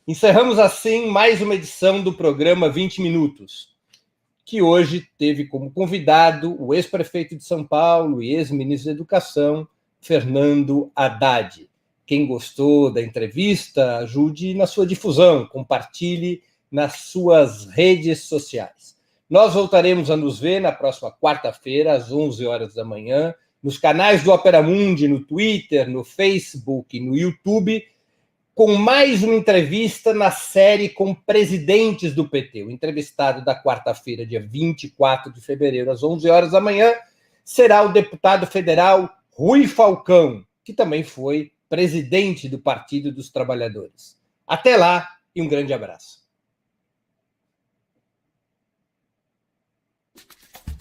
Encerramos assim mais uma edição do programa 20 Minutos, que hoje teve como convidado o ex-prefeito de São Paulo e ex-ministro da Educação, Fernando Haddad. Quem gostou da entrevista, ajude na sua difusão, compartilhe nas suas redes sociais. Nós voltaremos a nos ver na próxima quarta-feira, às 11 horas da manhã, nos canais do Opera Mundi, no Twitter, no Facebook e no YouTube, com mais uma entrevista na série com presidentes do PT. O entrevistado da quarta-feira, dia 24 de fevereiro, às 11 horas da manhã, será o deputado federal Rui Falcão, que também foi presidente do Partido dos Trabalhadores. Até lá e um grande abraço.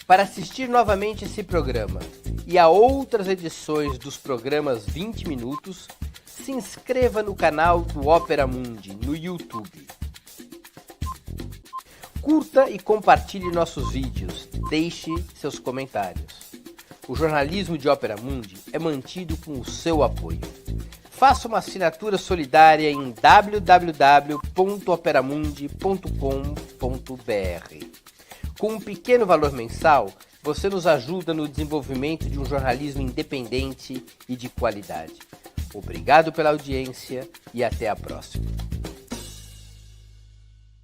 Para assistir novamente esse programa e a outras edições dos programas 20 Minutos, se inscreva no canal do Opera Mundi no YouTube. Curta e compartilhe nossos vídeos, deixe seus comentários. O jornalismo de Opera Mundi é mantido com o seu apoio. Faça uma assinatura solidária em www.operamundi.com.br. Com um pequeno valor mensal, você nos ajuda no desenvolvimento de um jornalismo independente e de qualidade. Obrigado pela audiência e até a próxima.